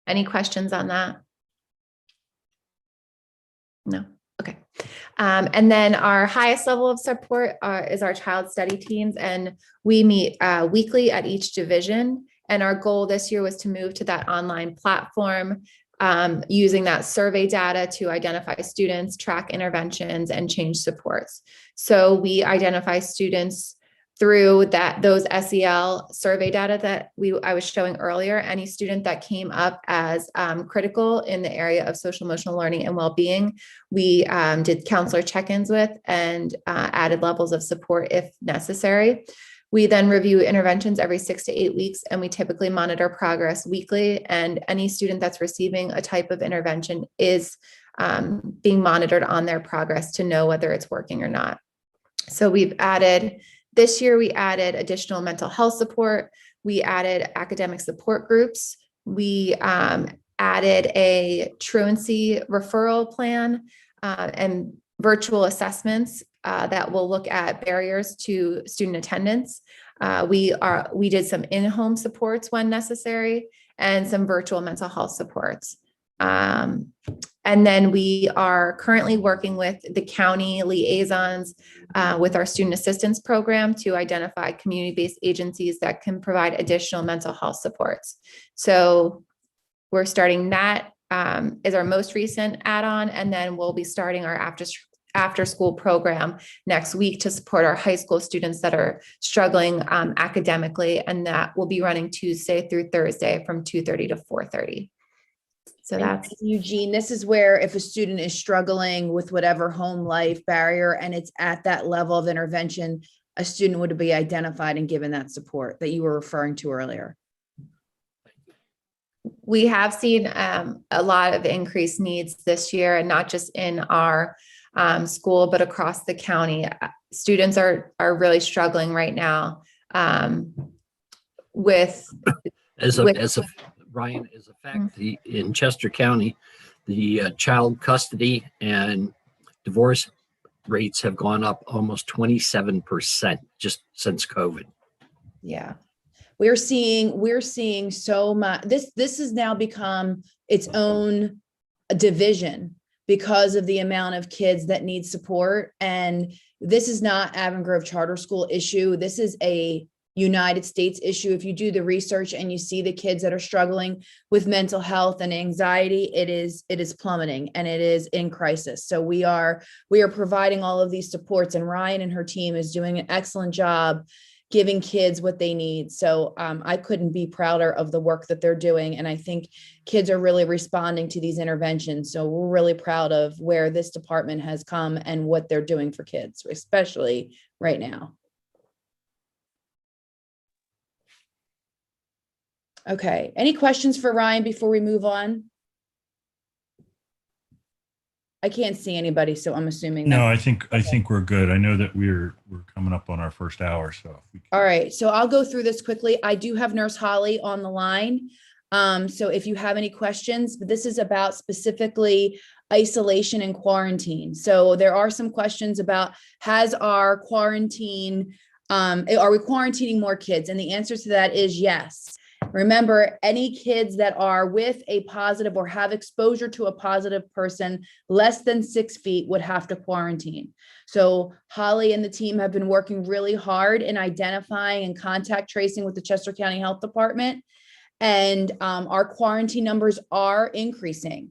Any questions on that? No. Okay. And then our highest level of support is our child study teams, and we meet weekly at each division. And our goal this year was to move to that online platform, using that survey data to identify students, track interventions, and change supports. So we identify students through those SEL survey data that I was showing earlier. Any student that came up as critical in the area of social emotional learning and well-being, we did counselor check-ins with and added levels of support if necessary. We then review interventions every 6 to 8 weeks, and we typically monitor progress weekly. And any student that's receiving a type of intervention is being monitored on their progress to know whether it's working or not. So this year we added additional mental health support. We added academic support groups. We added a truancy referral plan and virtual assessments that will look at barriers to student attendance. We did some in-home supports when necessary and some virtual mental health supports. And then we are currently working with the county liaisons with our student assistance program to identify community-based agencies that can provide additional mental health supports. So we're starting that is our most recent add-on, and then we'll be starting our after-school program next week to support our high school students that are struggling academically, and that will be running Tuesday through Thursday from 2:30 to 4:30. So that's Eugene. This is where if a student is struggling with whatever home life barrier and it's at that level of intervention, a student would be identified and given that support that you were referring to earlier. We have seen a lot of increased needs this year, and not just in our school, but across the county. Students are really struggling right now with Ryan, as a fact, in Chester County, the child custody and divorce rates have gone up almost 27% just since COVID. Yeah. We're seeing so much. This has now become its own division because of the amount of kids that need support. And this is not Avon Grove Charter School issue. This is a United States issue. If you do the research and you see the kids that are struggling with mental health and anxiety, it is plummeting and it is in crisis. So we are providing all of these supports, and Ryan and her team is doing an excellent job giving kids what they need. So I couldn't be prouder of the work that they're doing. And I think kids are really responding to these interventions. So we're really proud of where this department has come and what they're doing for kids, especially right now. Okay, any questions for Ryan before we move on? I can't see anybody, so I'm assuming. No, I think we're good. I know that we're coming up on our first hour, so. If we can. All right, so I'll go through this quickly. I do have Nurse Holly on the line. So if you have any questions, but this is about specifically isolation and quarantine. So there are some questions about, has our quarantine, are we quarantining more kids? And the answer to that is yes. Remember, any kids that are with a positive or have exposure to a positive person less than 6 feet would have to quarantine. So Holly and the team have been working really hard in identifying and contact tracing with the Chester County Health Department. And our quarantine numbers are increasing.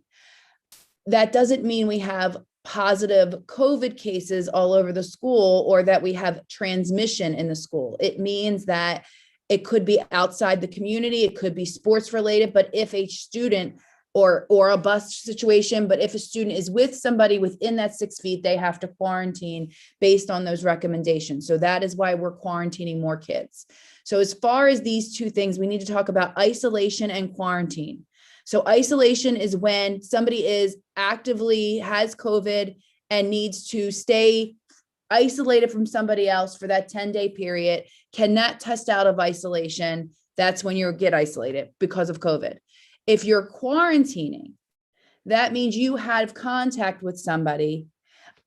That doesn't mean we have positive COVID cases all over the school or that we have transmission in the school. It means that it could be outside the community, it could be sports related, but if a student or a bus situation. But if a student is with somebody within that 6 feet, they have to quarantine based on those recommendations. So that is why we're quarantining more kids. So as far as these two things, we need to talk about isolation and quarantine. So isolation is when somebody has COVID and needs to stay isolated from somebody else for that 10-day period, cannot test out of isolation. That's when you get isolated because of COVID. If you're quarantining, that means you have contact with somebody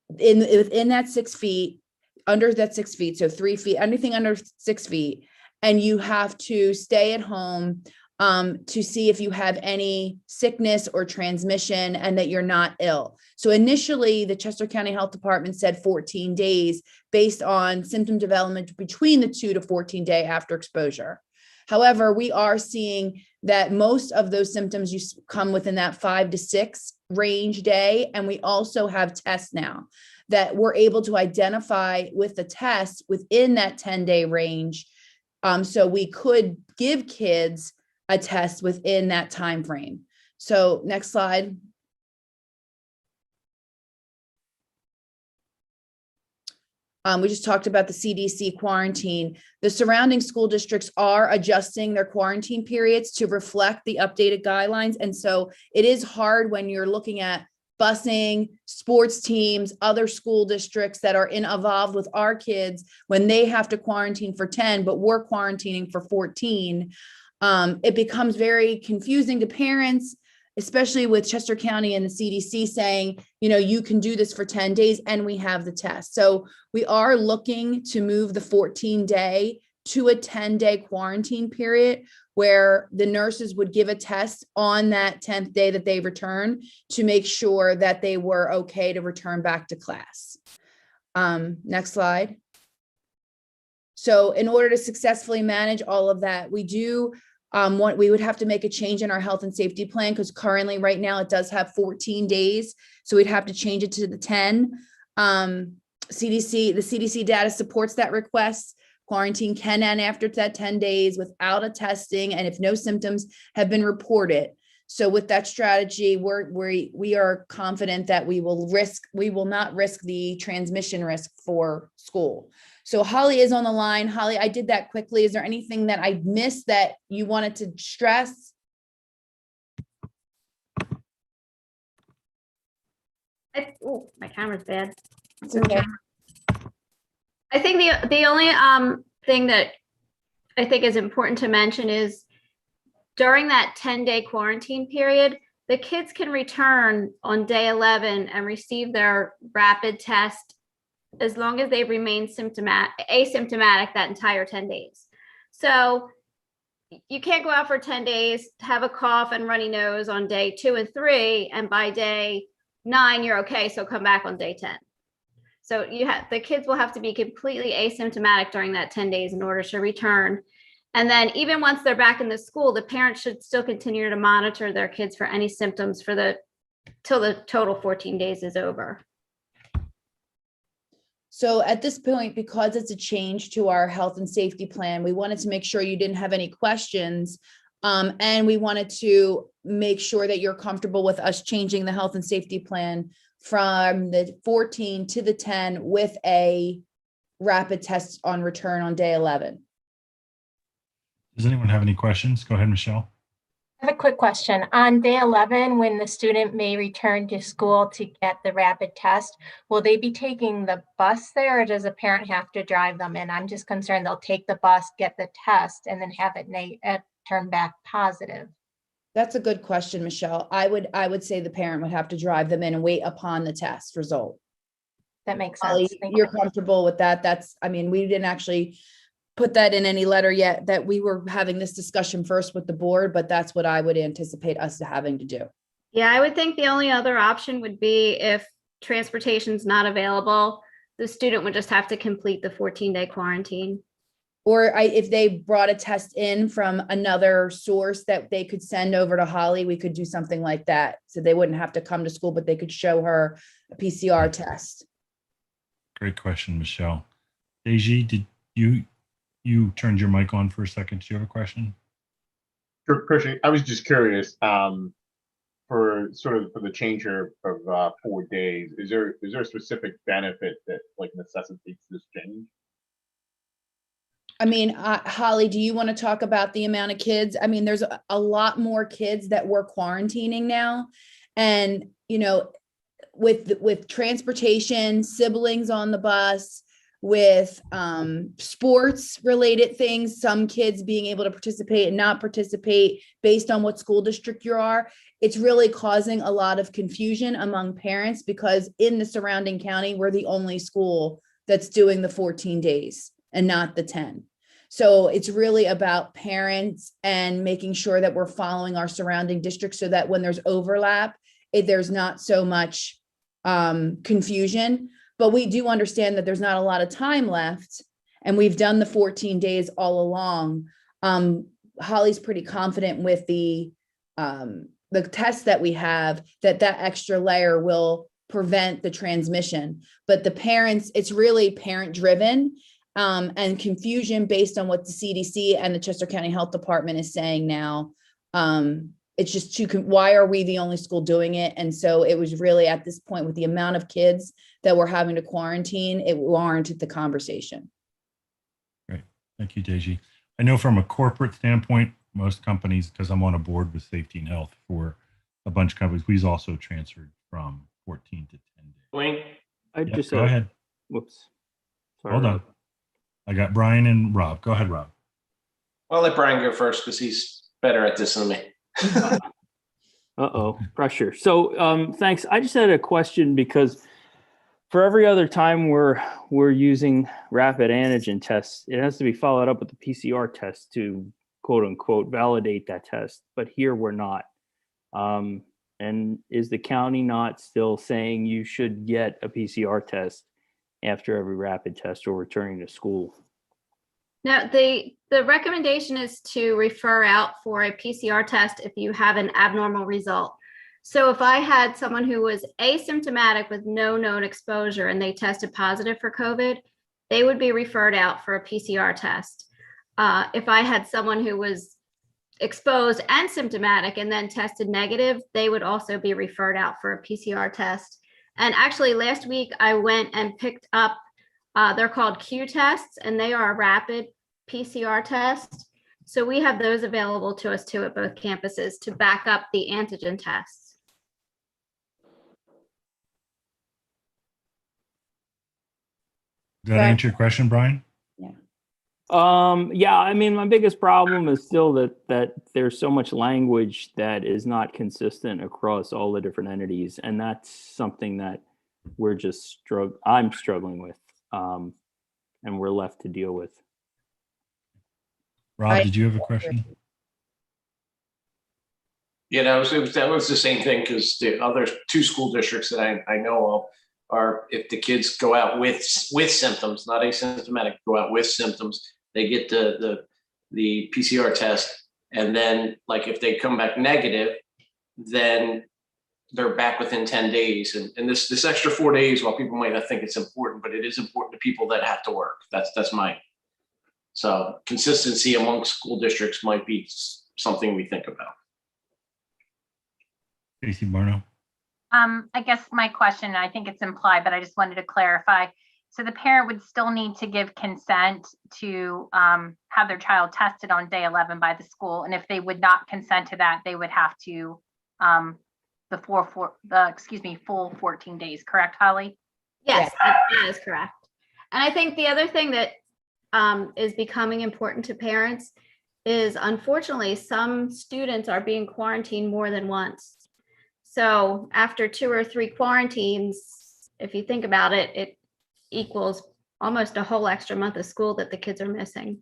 within that 6 feet, under that 6 feet, so 3 feet, anything under 6 feet, and you have to stay at home to see if you have any sickness or transmission and that you're not ill. So initially, the Chester County Health Department said 14 days based on symptom development between the 2 to 14 day after exposure. However, we are seeing that most of those symptoms come within that 5 to 6 range day. And we also have tests now that we're able to identify with the test within that 10-day range. So we could give kids a test within that time frame. So next slide. We just talked about the CDC quarantine. The surrounding school districts are adjusting their quarantine periods to reflect the updated guidelines. And so it is hard when you're looking at busing, sports teams, other school districts that are involved with our kids when they have to quarantine for 10, but we're quarantining for 14. It becomes very confusing to parents, especially with Chester County and the CDC saying, you can do this for 10 days and we have the test. So we are looking to move the 14-day to a 10-day quarantine period where the nurses would give a test on that 10th day that they return to make sure that they were okay to return back to class. Next slide. So in order to successfully manage all of that, we would have to make a change in our health and safety plan because currently right now it does have 14 days. So we'd have to change it to the 10. The CDC data supports that request. Quarantine can end after that 10 days without a testing and if no symptoms have been reported. So with that strategy, we are confident that we will not risk the transmission risk for school. So Holly is on the line. Holly, I did that quickly. Is there anything that I missed that you wanted to stress? Oh, my camera's bad. It's okay. I think the only thing that I think is important to mention is during that 10-day quarantine period, the kids can return on day 11 and receive their rapid test as long as they remain asymptomatic that entire 10 days. So you can't go out for 10 days, have a cough and runny nose on day 2 and 3, and by day 9, you're okay, so come back on day 10. So the kids will have to be completely asymptomatic during that 10 days in order to return. And then even once they're back in the school, the parents should still continue to monitor their kids for any symptoms till the total 14 days is over. So at this point, because it's a change to our health and safety plan, we wanted to make sure you didn't have any questions. And we wanted to make sure that you're comfortable with us changing the health and safety plan from the 14 to the 10 with a rapid test on return on day 11. Does anyone have any questions? Go ahead, Michelle. I have a quick question. On day 11, when the student may return to school to get the rapid test, will they be taking the bus there or does a parent have to drive them in? I'm just concerned they'll take the bus, get the test, and then have it turn back positive. That's a good question, Michelle. I would say the parent would have to drive them in and wait upon the test result. That makes sense. You're comfortable with that? We didn't actually put that in any letter yet, that we were having this discussion first with the board, but that's what I would anticipate us having to do. Yeah, I would think the only other option would be if transportation's not available, the student would just have to complete the 14-day quarantine. Or if they brought a test in from another source that they could send over to Holly, we could do something like that. So they wouldn't have to come to school, but they could show her a PCR test. Great question, Michelle. Deji, did you turned your mic on for a second? Do you have a question? Sure, Christian, I was just curious. for the change of 4 days, is there a specific benefit that like necessitates this change? I mean, Holly, do you want to talk about the amount of kids? I mean, there's a lot more kids that we're quarantining now. And, you know, with transportation, siblings on the bus, with sports related things, some kids being able to participate and not participate based on what school district you are, it's really causing a lot of confusion among parents because in the surrounding county, we're the only school that's doing the 14 days and not the 10. So it's really about parents and making sure that we're following our surrounding districts so that when there's overlap, there's not so much confusion. But we do understand that there's not a lot of time left and we've done the 14 days all along. Holly's pretty confident with the tests that we have that extra layer will prevent the transmission. But the parents, it's really parent driven. And confusion based on what the CDC and the Chester County Health Department is saying now. It's just why are we the only school doing it? And so it was really at this point with the amount of kids that we're having to quarantine, it warranted the conversation. Great. Thank you, Deji. I know from a corporate standpoint, most companies, because I'm on a board with safety and health for a bunch of companies, we've also transferred from 14 to 10 days. Wayne? Go ahead. Whoops. Sorry, Hold on. I got Brian and Rob. Go ahead, Rob. I'll let Brian go first because he's better at this than me. Uh-oh, pressure. So thanks. I just had a question because for every other time we're using rapid antigen tests, it has to be followed up with a PCR test to quote unquote validate that test. But here we're not. And is the county not still saying you should get a PCR test after every rapid test or returning to school? Now, the recommendation is to refer out for a PCR test if you have an abnormal result. So if I had someone who was asymptomatic with no known exposure and they tested positive for COVID, they would be referred out for a PCR test. If I had someone who was exposed and symptomatic and then tested negative, they would also be referred out for a PCR test. And actually last week I went and picked up, they're called Q tests and they are a rapid PCR test. So we have those available to us too at both campuses to back up the antigen tests. Does that answer your question, Brian? Yeah, I mean, my biggest problem is still that there's so much language that is not consistent across all the different entities. And that's something that we're just I'm struggling with, and we're left to deal with. Rob, did you have a question? Yeah, that was the same thing because the other two school districts that I know of are if the kids go out with symptoms, not asymptomatic, go out with symptoms, they get the PCR test, and then like if they come back negative, then they're back within 10 days. And this extra 4 days, while people might not think it's important, but it is important to people that have to work. That's my. So consistency amongst school districts might be something we think about. Stacey Barno. I guess my question, I think it's implied, but I just wanted to clarify. So the parent would still need to give consent to have their child tested on day 11 by the school. And if they would not consent to that, they would have to full 14 days, correct, Holly? Yes, that is correct. And I think the other thing that is becoming important to parents is unfortunately some students are being quarantined more than once. So after 2 or 3 quarantines, if you think about it, it equals almost a whole extra month of school that the kids are missing.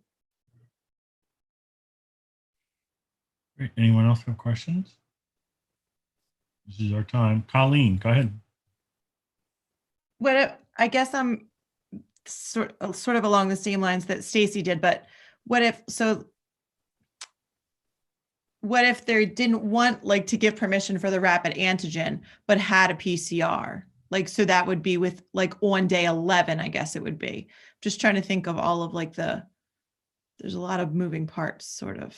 Great. Anyone else have questions? This is our time. Colleen, go ahead. I guess I'm sort of along the same lines that Stacy did, but what if they didn't want to give permission for the rapid antigen, but had a PCR? So that would be with on day 11, I guess it would be. Just trying to think of all of there's a lot of moving parts sort of.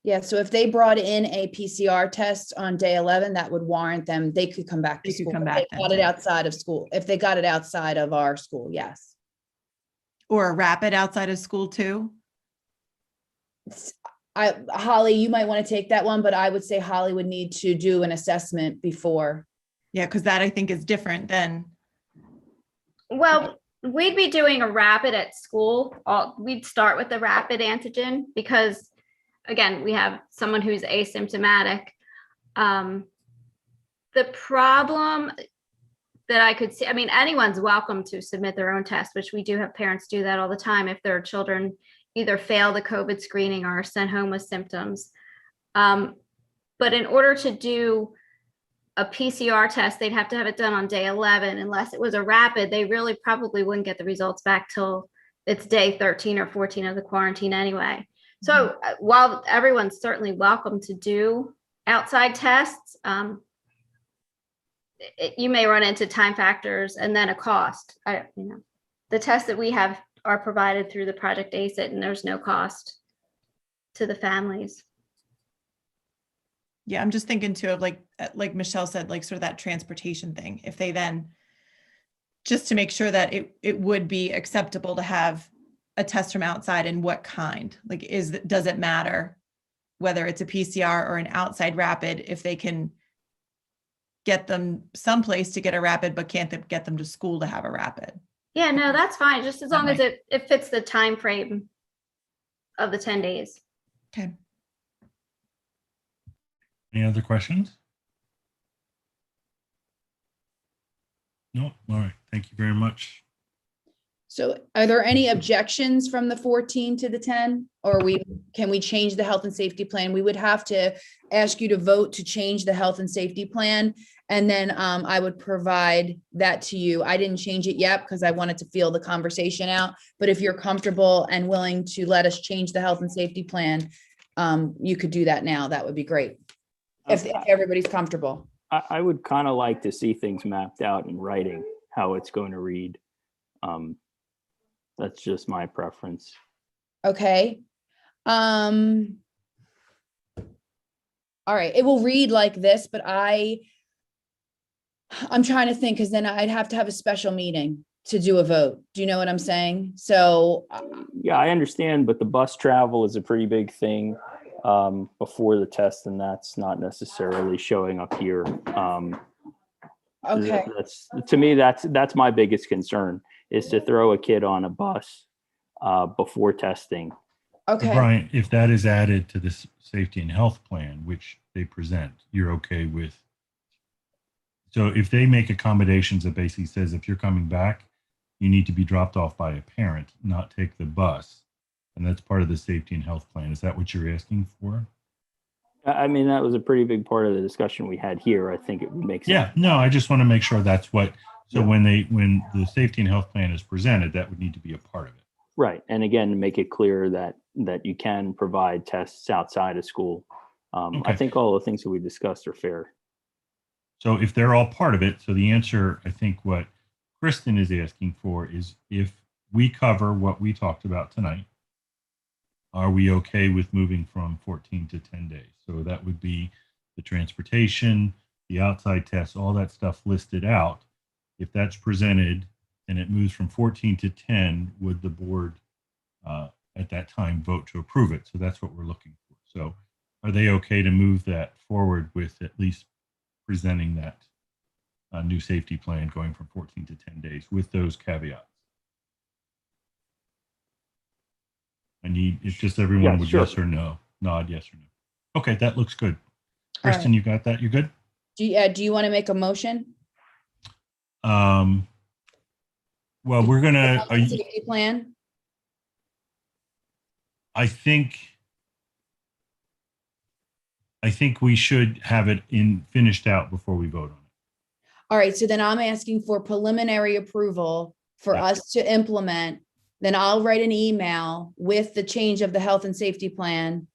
Yeah, so if they brought in a PCR test on day 11, that would warrant them, they could come back to They could school. come If back they then, got it too. outside of school, if they got it outside of our school, yes. Or a rapid outside of school too? Holly, you might want to take that one, but I would say Holly would need to do an assessment before. Yeah, because that I think is different than, Well, we'd be doing a rapid at school. We'd start with the rapid antigen because, again, we have someone who's asymptomatic. The problem that I could see, I mean, anyone's welcome to submit their own test, which we do have parents do that all the time if their children either fail the COVID screening or are sent home with symptoms. But in order to do a PCR test, they'd have to have it done on day 11. Unless it was a rapid, they really probably wouldn't get the results back till it's day 13 or 14 of the quarantine anyway. So while everyone's certainly welcome to do outside tests, you may run into time factors and then a cost. The tests that we have are provided through the Project ACIT, and there's no cost to the families. yeah, I'm just thinking too of like Michelle said, like sort of that transportation thing. If they then, just to make sure that it would be acceptable to have a test from outside, and what kind, like does it matter whether it's a PCR or an outside rapid if they can get them someplace to get a rapid, but can't get them to school to have a rapid? Yeah, no, that's fine. Just as long as it fits the time frame of the 10 days. Okay. Any other questions? No. All right. Thank you very much. So are there any objections from the 14 to the 10? Or can we change the health and safety plan? We would have to ask you to vote to change the health and safety plan. And then I would provide that to you. I didn't change it yet because I wanted to feel the conversation out. But if you're comfortable and willing to let us change the health and safety plan, you could do that now. That would be great. If everybody's comfortable. I would kind of like to see things mapped out in writing, how it's going to read. That's just my preference. Okay. All right. It will read like this, but I'm trying to think, because then I'd have to have a special meeting to do a vote. Do you know what I'm saying? So Yeah, I understand, but the bus travel is a pretty big thing before the test, and that's not necessarily showing up here. okay. To me, that's my biggest concern, is to throw a kid on a bus before testing. Okay. Brian, if that is added to this safety and health plan, which they present, you're okay with? So if they make accommodations that basically says, if you're coming back, you need to be dropped off by a parent, not take the bus. And that's part of the safety and health plan. Is that what you're asking for? I mean, that was a pretty big part of the discussion we had here. I think it would make sense. Yeah, no, I just want to make sure that's what, so when the safety and health plan is presented, that would need to be a part of it. Right. And again, make it clear that you can provide tests outside of school. I think all the things that we discussed are fair. So if they're all part of it, so the answer, I think what Kristen is asking for is, if we cover what we talked about tonight, are we okay with moving from 14 to 10 days? So that would be the transportation, the outside tests, all that stuff listed out. If that's presented and it moves from 14 to 10, would the board at that time vote to approve it? So that's what we're looking for. So are they okay to move that forward with at least presenting that new safety plan going from 14 to 10 days with those caveats? I need, if just everyone would yes or no, nod yes or no. Okay, that looks good. Kristen, you got that? You're good? Do you want to make a motion? Well, we're gonna. Safety plan. I think we should have it finished out before we vote on it. All right. So then I'm asking for preliminary approval for us to implement. Then I'll write an email with the change of the health and safety plan.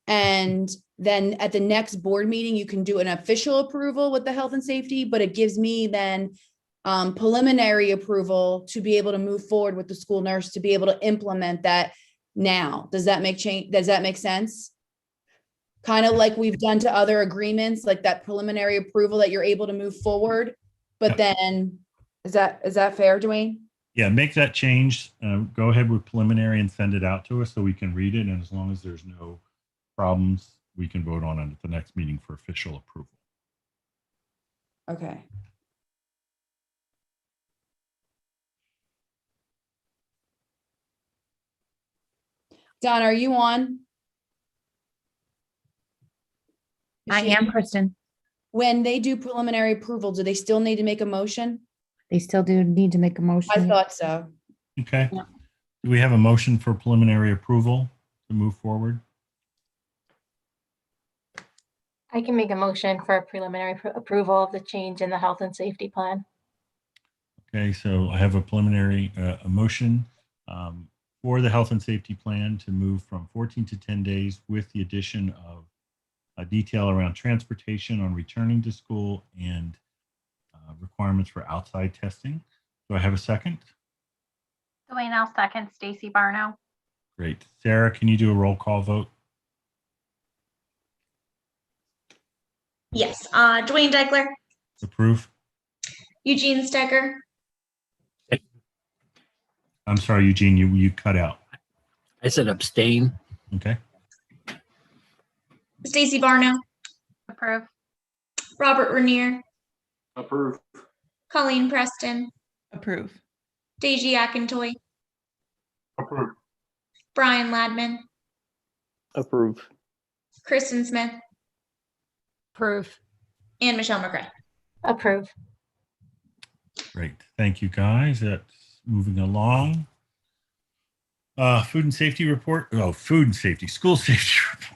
And then at the next board meeting, you can do an official approval with the health and safety, but it gives me then preliminary approval to be able to move forward with the school nurse to be able to implement that now. Does that make sense? kind of like we've done to other agreements, like that preliminary approval that you're able to move forward. But Yep. then, is that fair, Dwayne? Yeah, make that change. Go ahead with preliminary and send it out to us so we can read it. And as long as there's no problems, we can vote on it at the next meeting for official approval. Okay. Don, are you on? I am, Kristen. When they do preliminary approval, do they still need to make a motion? They still do need to make a motion. I thought so. Okay. Do we have a motion for preliminary approval to move forward? I can make a motion for preliminary approval of the change in the health and safety plan. Okay, so I have a preliminary, a motion for the health and safety plan to move from 14 to 10 days with the addition of a detail around transportation on returning to school and requirements for outside testing. Do I have a second? Dwayne, I'll second. Stacy Barno. Great. Sarah, can you do a roll call vote? Yes. Dwayne Deckler, Approve? Eugene Stecker, I'm sorry, Eugene, you cut out. I said abstain. Okay. Stacy Barno, Approve. Robert Rainier, Approve. Colleen Preston, Approve. Deji Akintoy, Approve. Brian Ladman, Approve. Kristen Smith, Approve. and Michelle McCray. Approve. Great. Thank you, guys. That's moving along. Food and safety report. Oh, food and safety, school safety report.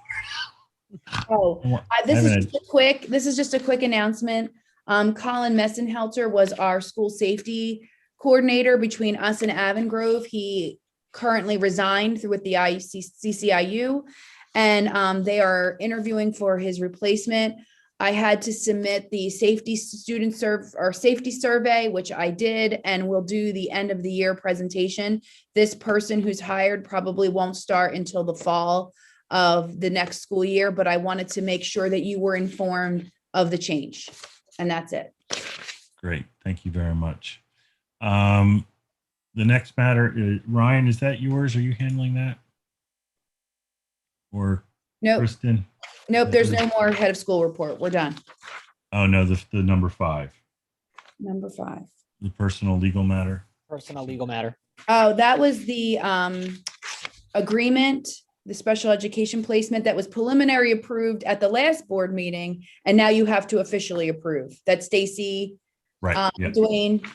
Oh, this is just a quick announcement. Colin Messenhelter was our school safety coordinator between us and Avon He currently resigned with the CCIU, and they are interviewing for his replacement. I had to submit the safety safety survey, which I did, and we'll do the end of the year presentation. This person who's hired probably won't start until the fall of the next school year, but I wanted to make sure that you were informed of the change. And that's it. Great. Thank you very much. The next matter is, Ryan, is that yours? Are you handling that? Or Nope. Kristen? Nope, there's no more head of school report. We're done. Oh, no, the number 5, Number 5. the personal legal matter. Personal legal matter. Oh, that was the agreement, the special education placement that was preliminary approved at the last board meeting, and now you have to officially approve. That's Stacy, Right. Yeah. Dwayne.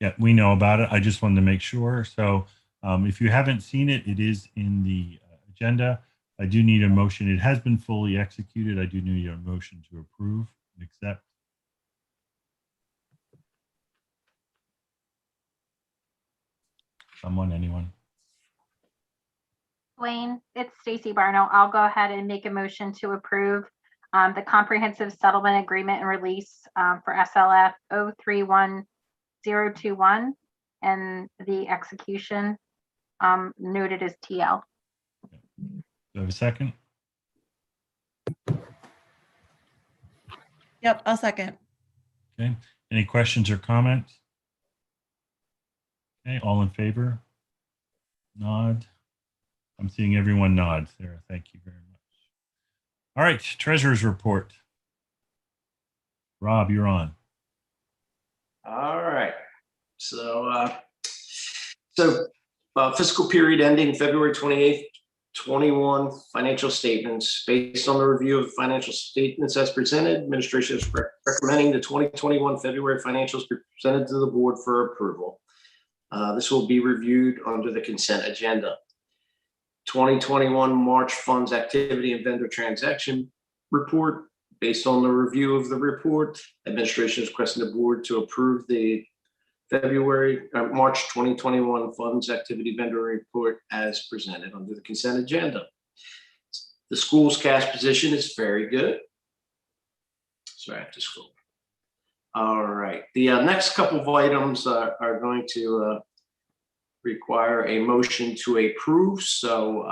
Yeah, we know about it. I just wanted to make sure. So if you haven't seen it, it is in the agenda. I do need a motion. It has been fully executed. I do need a motion to approve and accept. Someone, anyone? Dwayne, it's Stacy Barno. I'll go ahead and make a motion to approve the comprehensive settlement agreement and release for SLF 031021 and the execution noted as TL. Do I have a second? Yep, I'll second. Okay. Any questions or comments? Okay, all in favor? Nod. I'm seeing everyone nod. Sarah, thank you very much. All right, treasurer's report. Rob, you're on. All right. So fiscal period ending February 28th, 21 financial statements. Based on the review of financial statements as presented, administration is recommending the 2021 February financials be presented to the board for approval. This will be reviewed under the consent agenda. 2021 March funds activity and vendor transaction report. Based on the review of the report, administration is requesting the board to approve the March 2021 funds activity vendor report as presented under the consent agenda. The school's cash position is very good. So I have to scroll. All right. The next couple of items are going to require a motion to approve. So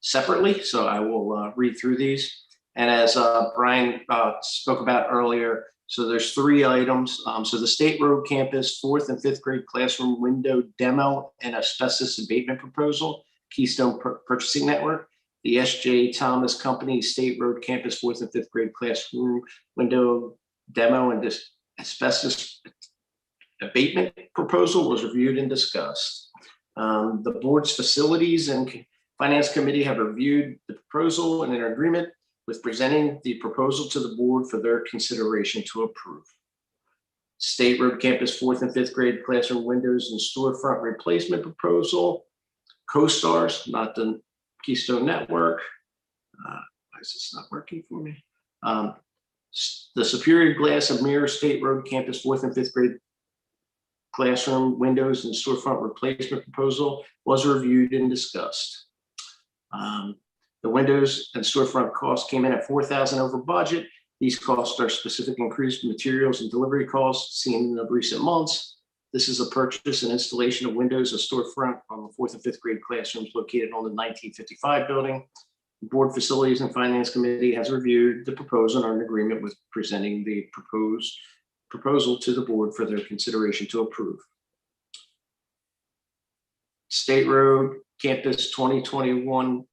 separately, so I will read through these. And as Brian spoke about earlier, so there's 3 items. So the State Road Campus 4th and 5th grade classroom window demo and asbestos abatement proposal, Keystone Purchasing Network. The S.J. Thomas Company State Road Campus 4th and 5th grade classroom window demo and this asbestos abatement proposal was reviewed and discussed. The board's facilities and finance committee have reviewed the proposal and are in agreement with presenting the proposal to the board for their consideration to approve. State Road Campus 4th and 5th grade classroom windows and storefront replacement proposal. Co-Stars, not the Keystone Network. Why is this not working for me? The Superior Glass and Mirror State Road Campus 4th and 5th grade classroom windows and storefront replacement proposal was reviewed and discussed. The windows and storefront costs came in at $4,000 over budget. These costs are specific increased materials and delivery costs seen in the recent months. This is a purchase and installation of windows and storefront on the 4th and 5th grade classrooms located on the 1955 building. The Board Facilities and Finance Committee has reviewed the proposal and are in agreement with presenting the proposal to the board for their consideration to approve. State Road Campus 2021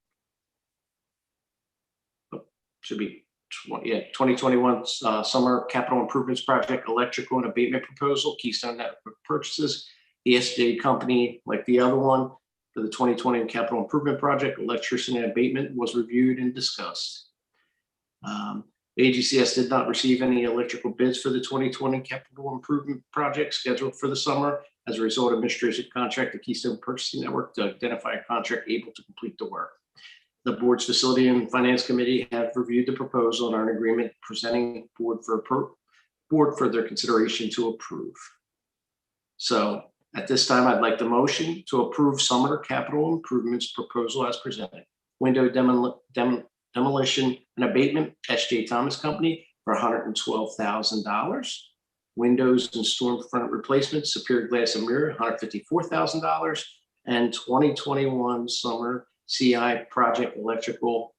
should be 2021 summer capital improvements project electrical and abatement proposal, Keystone Network purchases. The SJ company, like the other one, for the 2020 capital improvement project, electricity and abatement was reviewed and discussed. AGCS did not receive any electrical bids for the 2020 capital improvement project scheduled for the summer. As a result, administration contract the Keystone Purchasing Network to identify a contract able to complete the work. The board's facility and finance committee have reviewed the proposal and are in agreement presenting board for their consideration to approve. So at this time, I'd like the motion to approve summer capital improvements proposal as presented. Window demolition and abatement, S.J. Thomas Company for $112,000. Windows and storefront replacement, Superior Glass and Mirror, $154,000. And 2021 summer CI project electrical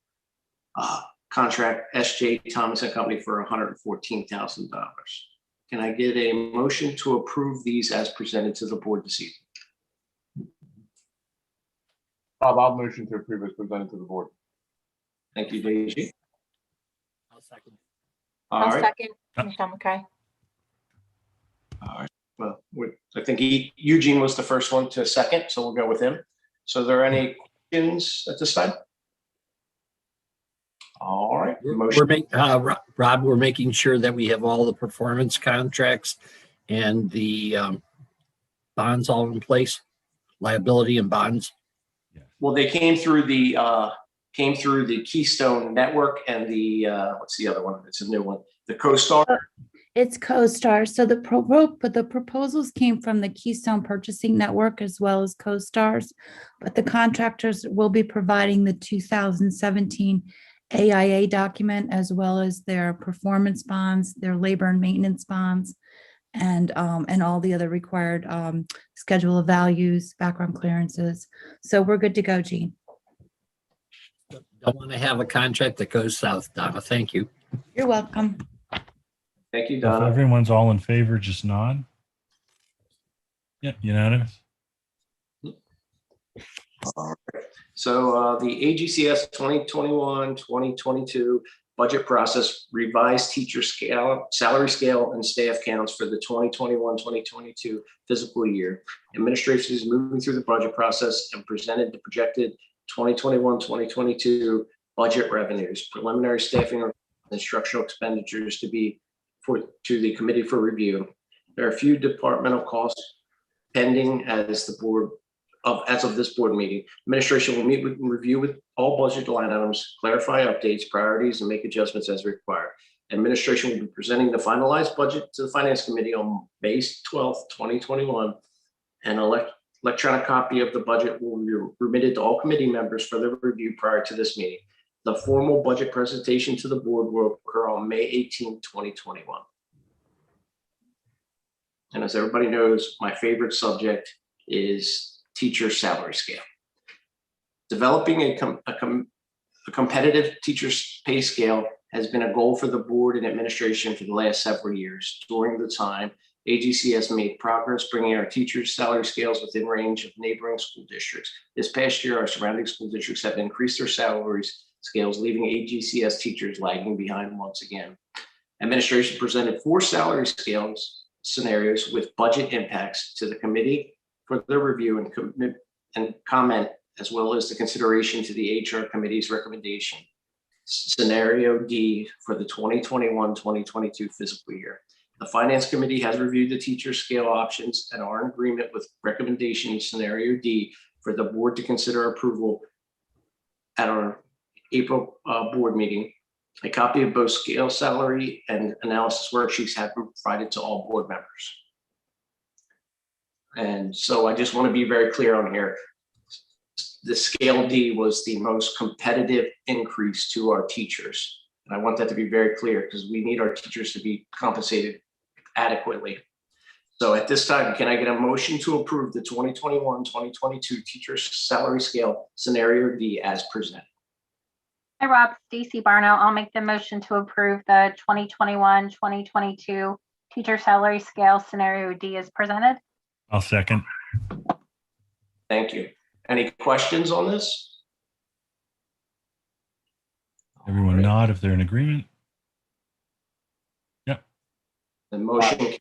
contract, S.J. Thomas and Company for $114,000. Can I get a motion to approve these as presented to the board this evening? Bob, I'll motion to approve as presented to the board. Thank you, Deji. I'll second. All right. second, Michelle McCray. All right. Well, I think Eugene was the first one to second, so we'll go with him. So are there any questions at this time? All right. Rob, we're making sure that we have all the performance contracts and the bonds all in place, liability and bonds. Well, they came through the Keystone Network and the what's the other one? It's a new one. The CoStar. It's CoStar. So the proposals came from the Keystone Purchasing Network as well as CoStar's, but the contractors will be providing the 2017 AIA document as well as their performance bonds, their labor and maintenance bonds, and all the other required schedule of values, background clearances. So we're good to go, Gene. Don't want to have a contract that goes south, Donna. Thank you. You're welcome. Thank you, If Donna. everyone's all in favor, just nod. Yeah, unanimous. All right. So the AGCS 2021-2022 budget process revised teacher scale, salary scale, and staff counts for the 2021-2022 fiscal year. Administration is moving through the budget process and presented the projected 2021-2022 budget revenues, preliminary staffing and instructional expenditures to the committee for review. There are a few departmental costs pending as of this board meeting. Administration will meet with and review with all budget line items, clarify updates, priorities, and make adjustments as required. Administration will be presenting the finalized budget to the Finance Committee on May 12th, 2021. An electronic copy of the budget will be remitted to all committee members for their review prior to this meeting. The formal budget presentation to the board will occur on May 18th, 2021. And as everybody knows, my favorite subject is teacher salary scale. Developing a competitive teacher's pay scale has been a goal for the board and administration for the last several years. During the time, AGCS made progress bringing our teachers' salary scales within range of neighboring school districts. This past year, our surrounding school districts have increased their salaries scales, leaving AGCS teachers lagging behind once again. Administration presented 4 salary scales scenarios with budget impacts to the committee for their review and comment, as well as the consideration to the HR committee's recommendation. Scenario D for the 2021-2022 fiscal year. The Finance Committee has reviewed the teacher scale options and are in agreement with recommendation in scenario D for the board to consider approval at our April board meeting. A copy of both scale salary and analysis worksheets have been provided to all board members. And so I just want to be very clear on here. The scale D was the most competitive increase to our teachers. And I want that to be very clear because we need our teachers to be compensated adequately. So at this time, can I get a motion to approve the 2021-2022 teacher salary scale scenario D as presented? Hi, Rob. Stacy Barno. I'll make the motion to approve the 2021-2022 teacher salary scale scenario D as presented. I'll second. Thank you. Any questions on this? Everyone nod if they're in agreement. Yep. The motion.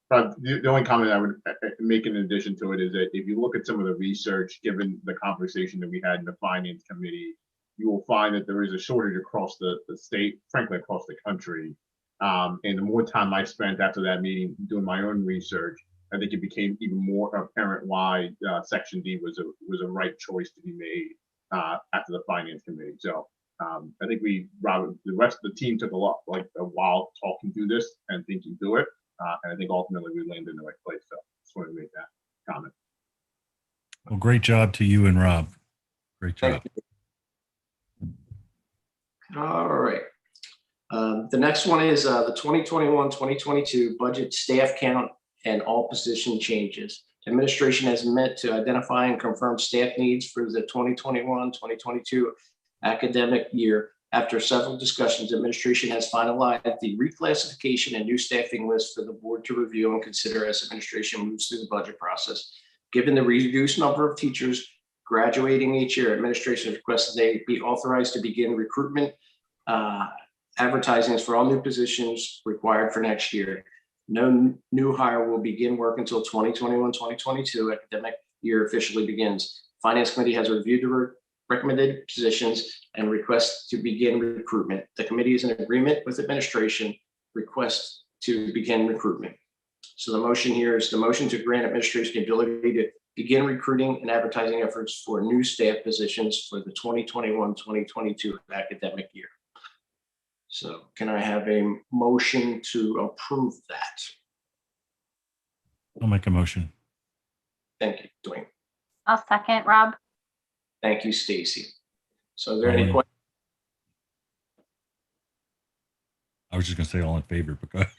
The only comment I would make in addition to it is that if you look at some of the research, given the conversation that we had in the Finance Committee, you will find that there is a shortage across the state, frankly, across the country. And the more time I spent after that meeting doing my own research, I think it became even more apparent why Section D was a right choice to be made after the Finance Committee. So I think the rest of the team took a while talking through this and thinking through it. And I think ultimately we landed in the right place. So just wanted to make that comment. Well, great job to you and Rob. Great job. All right. The next one is the 2021-2022 budget staff count and all position changes. Administration has met to identify and confirm staff needs for the 2021-2022 academic year. After several discussions, administration has finalized the reclassification and new staffing list for the board to review and consider as administration moves through the budget process. Given the reduced number of teachers graduating each year, administration requested they be authorized to begin recruitment advertisings for all new positions required for next year. No new hire will begin work until 2021-2022 academic year officially begins. Finance Committee has reviewed the recommended positions and requests to begin recruitment. The committee is in agreement with administration request to begin recruitment. So the motion here is the motion to grant administration the ability to begin recruiting and advertising efforts for new staff positions for the 2021-2022 academic year. So can I have a motion to approve that? I'll make a motion. Thank you, Dwayne. I'll second, Rob. Thank you, Stacy. So are there any questions? I was just going to say all in favor, but go ahead.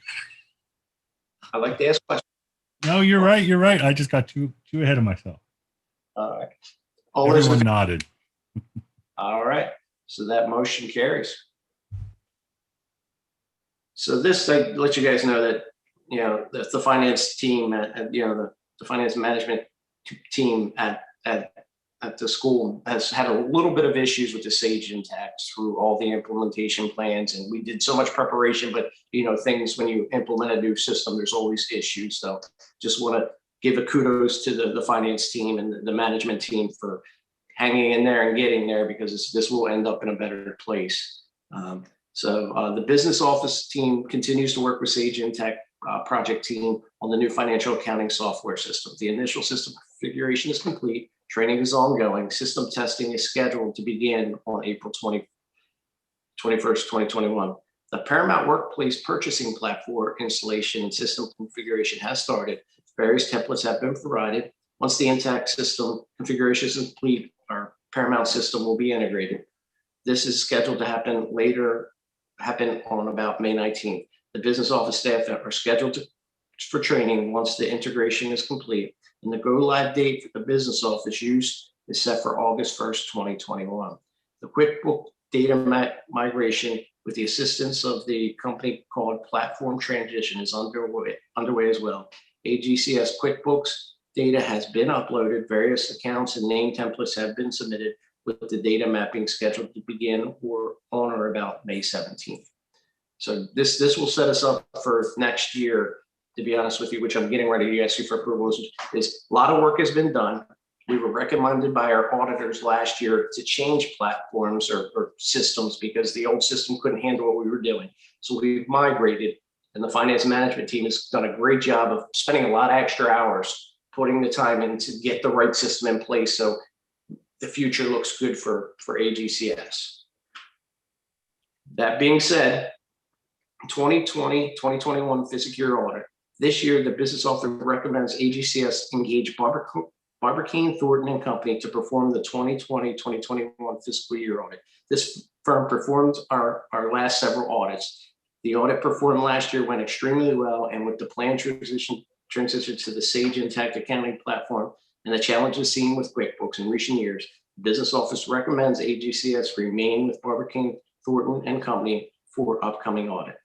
I like to ask questions. No, you're right. You're right. I just got too ahead of myself. All right. Everyone nodded. All right. So that motion carries. So this, I let you guys know that, the finance team and, the finance management team at the school has had a little bit of issues with the Sage Intact through all the implementation plans. And we did so much preparation, but, things when you implement a new system, there's always issues. So just want to give a kudos to the finance team and the management team for hanging in there and getting there, because this will end up in a better place. So the business office team continues to work with Sage Intech project team on the new financial accounting software system. The initial system configuration is complete. Training is ongoing. System testing is scheduled to begin on April 21st, 2021. The Paramount Workplace purchasing platform installation and system configuration has started. Various templates have been provided. Once the Intech system configuration is complete, our Paramount system will be integrated. This is scheduled to happen on about May 19th. The business office staff are scheduled for training once the integration is complete. And the go live date for the business office use is set for August 1st, 2021. The QuickBook data migration with the assistance of the company called Platform Transition is underway as well. AGCS QuickBooks data has been uploaded, various accounts and name templates have been submitted, with the data mapping scheduled to begin on or about May 17th. So this will set us up for next year, to be honest with you, which I'm getting ready to ask you for approval. Is a lot of work has been done. We were recommended by our auditors last year to change platforms or systems because the old system couldn't handle what we were doing. So we've migrated, and the finance management team has done a great job of spending a lot of extra hours putting the time in to get the right system in place. So the future looks good for AGCS. That being said, 2020, 2021 fiscal year audit. This year, the business officer recommends AGCS engage Barbicane, Thornton and Company to perform the 2020-2021 fiscal year audit. This firm performed our last several audits. The audit performed last year went extremely well, and with the planned transition to the Sage Intacct accounting platform and the challenges seen with QuickBooks in recent years, the business office recommends AGCS remain with Barbicane, Thornton and Company for upcoming audit.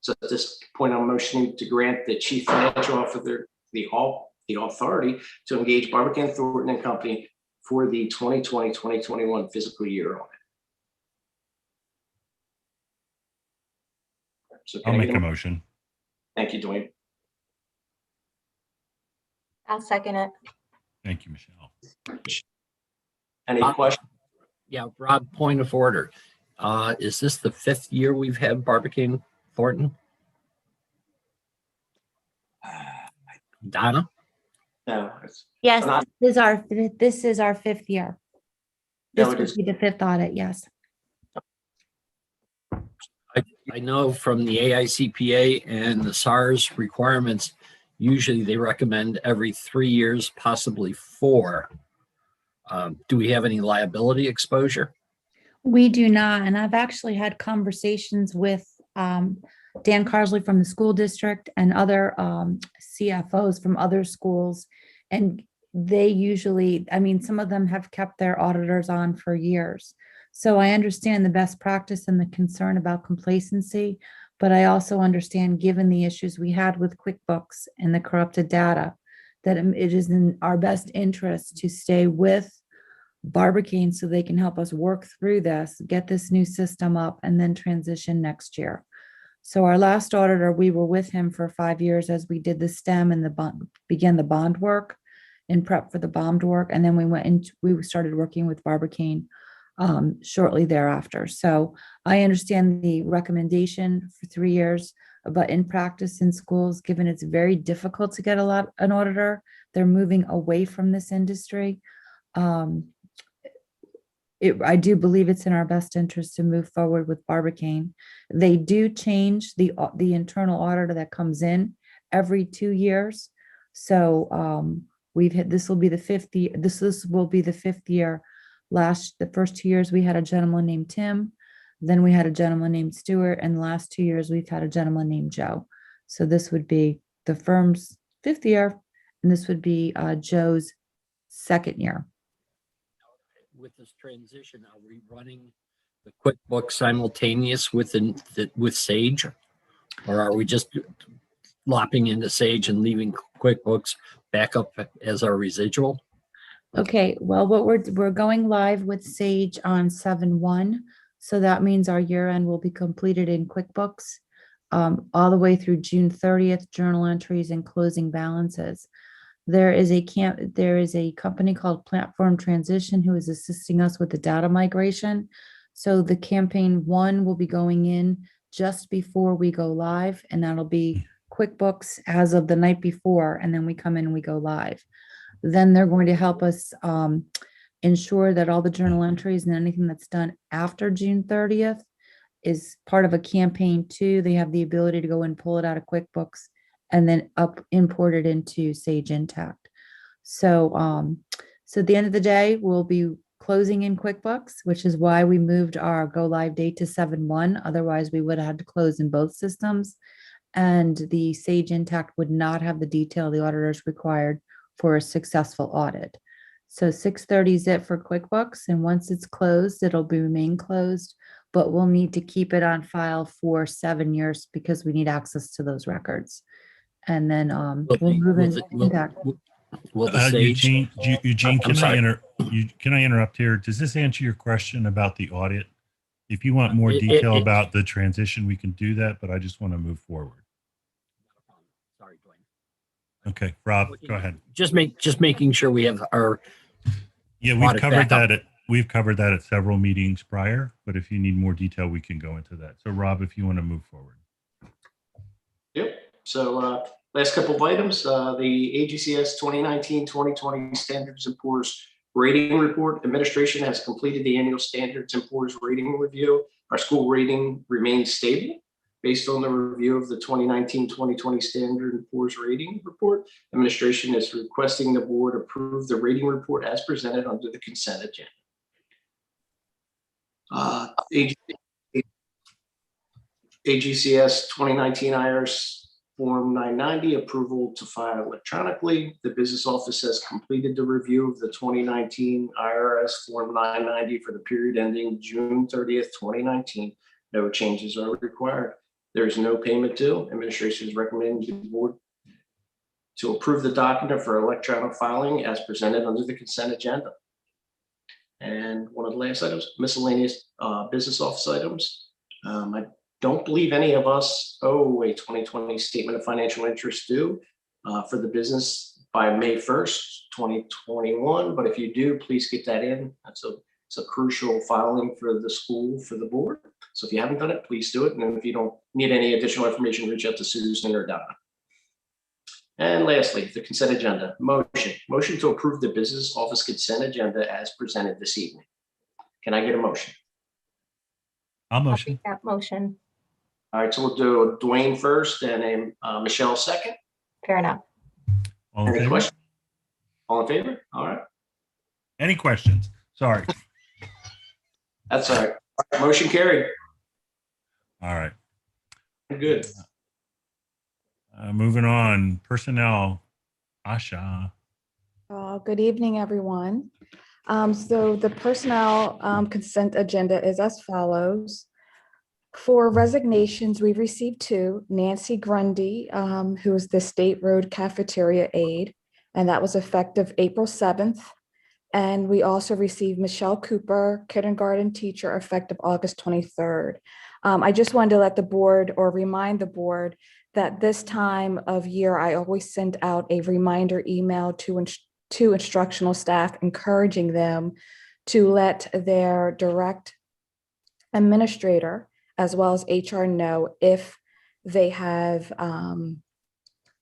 So at this point, I'm motioning to grant the chief financial officer the authority to engage Barbicane, Thornton and Company for the 2020-2021 fiscal year audit. So I'll make a motion. Thank you, Dwayne. I'll second it. Thank you, Michelle. Any questions? Yeah, Rob, point of order. Is this the 5th year we've had Barbicane Thornton? Donna? No. Yes, not- this is our 5th year. No, This it would is. be the 5th audit, yes. I know from the AICPA and the SARS requirements, usually they recommend every 3 years, possibly 4. Do we have any liability exposure? We do not, and I've actually had conversations with Dan Carsley from the school district and other CFOs from other schools, and they usually, I mean, some of them have kept their auditors on for years. So I understand the best practice and the concern about complacency, but I also understand, given the issues we had with QuickBooks and the corrupted data, that it is in our best interest to stay with Barbicane so they can help us work through this, get this new system up, and then transition next year. So our last auditor, we were with him for 5 years as we did the STEM and began the bond work in prep for the bond work. And then we started working with Barbicane shortly thereafter. So I understand the recommendation for 3 years, but in practice in schools, given it's very difficult to get an auditor, they're moving away from this industry. I do believe it's in our best interest to move forward with Barbicane. They do change the internal auditor that comes in every 2 years. So this will be the 5th year. This will be the 5th year. The first 2 years we had a gentleman named Tim, then we had a gentleman named Stuart, and the last 2 years we've had a gentleman named Joe. So this would be the firm's 5th year, and this would be Joe's 2nd year. With this transition, are we running the QuickBooks simultaneous with Sage? Or are we just lopping into Sage and leaving QuickBooks back up as our residual? Okay, well, we're going live with Sage on 7/1. So that means our year end will be completed in QuickBooks all the way through June 30th, journal entries and closing balances. There is a company called Platform Transition who is assisting us with the data migration. So the campaign 1 will be going in just before we go live, and that'll be QuickBooks as of the night before, and then we come in and we go live. Then they're going to help us ensure that all the journal entries and anything that's done after June 30th is part of a campaign 2. They have the ability to go and pull it out of QuickBooks and then import it into Sage Intacct. So at the end of the day, we'll be closing in QuickBooks, which is why we moved our go live date to 7/1. Otherwise, we would have had to close in both systems. And the Sage Intacct would not have the detail the auditors required for a successful audit. So 6:30 is it for QuickBooks, and once it's closed, it'll be remain closed, but we'll need to keep it on file for 7 years because we need access to those records. And then we'll move Will the Sage? Eugene, I'm sorry. Can I interrupt here? Does this answer your question about the audit? If you want more It- detail it- about the transition, we can do that, but I just want to move forward. Sorry, Dwayne. Okay, Rob, go ahead. Just making sure we have our. Yeah, we've audit covered back up. that at several meetings prior, but if you need more detail, we can go into that. So Rob, if you want to move forward. Yep. So last couple of items, the AGCS 2019-2020 Standards and Poor's Rating Report. Administration has completed the annual Standards and Poor's Rating Review. Our school rating remains stable. Based on the review of the 2019-2020 Standard and Poor's Rating Report, administration is requesting the board approve the rating report as presented under the consent agenda. AGCS 2019 IRS Form 990, approval to file electronically. The business office has completed the review of the 2019 IRS Form 990 for the period ending June 30th, 2019. No changes are required. There is no payment due. Administration is recommending the board to approve the document for electronic filing as presented under the consent agenda. And one of the last items, miscellaneous business office items. I don't believe any of us owe a 2020 statement of financial interest due for the business by May 1st, 2021. But if you do, please get that in. It's a crucial filing for the school, for the board. So if you haven't done it, please do it. And if you don't need any additional information, reach out to Susan or Donna. And lastly, the consent agenda. Motion to approve the business office consent agenda as presented this evening. Can I get a motion? I'll motion. That motion. All right, so we'll do Dwayne first and Michelle second. Fair enough. All in Any favor? questions? All in favor? All right. Any questions? Sorry. That's all right. Motion carried. All right. Good. Moving on, personnel, Asha. Good evening, everyone. So the personnel consent agenda is as follows. For resignations, we've received 2. Nancy Grundy, who is the State Road Cafeteria aide, and that was effective April 7th. And we also received Michelle Cooper, kindergarten teacher, effective August 23rd. I just wanted to let the board or remind the board that this time of year, I always send out a reminder email to instructional staff, encouraging them to let their direct administrator as well as HR know if they have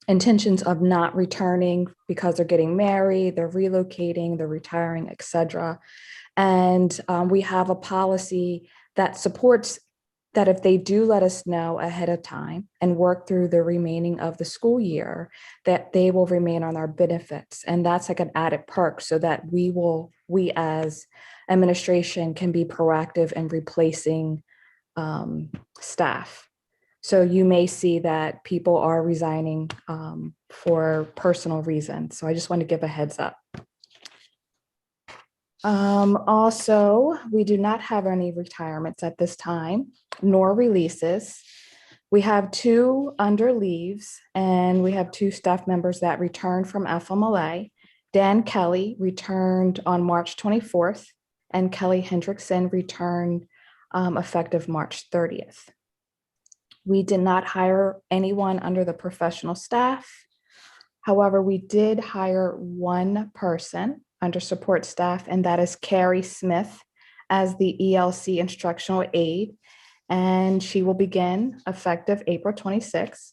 intentions of not returning because they're getting married, they're relocating, they're retiring, etc. And we have a policy that supports that if they do let us know ahead of time and work through the remaining of the school year, that they will remain on our benefits. And that's like an added perk so that we as administration can be proactive in replacing staff. So you may see that people are resigning for personal reasons. So I just want to give a heads up. Also, we do not have any retirements at this time, nor releases. We have 2 under leaves, and we have 2 staff members that returned from FMLA. Dan Kelly returned on March 24th, and Kelly Hendrickson returned effective March 30th. We did not hire anyone under the professional staff. However, we did hire 1 person under support staff, and that is Carrie Smith as the ELC instructional aide, and she will begin effective April 26th.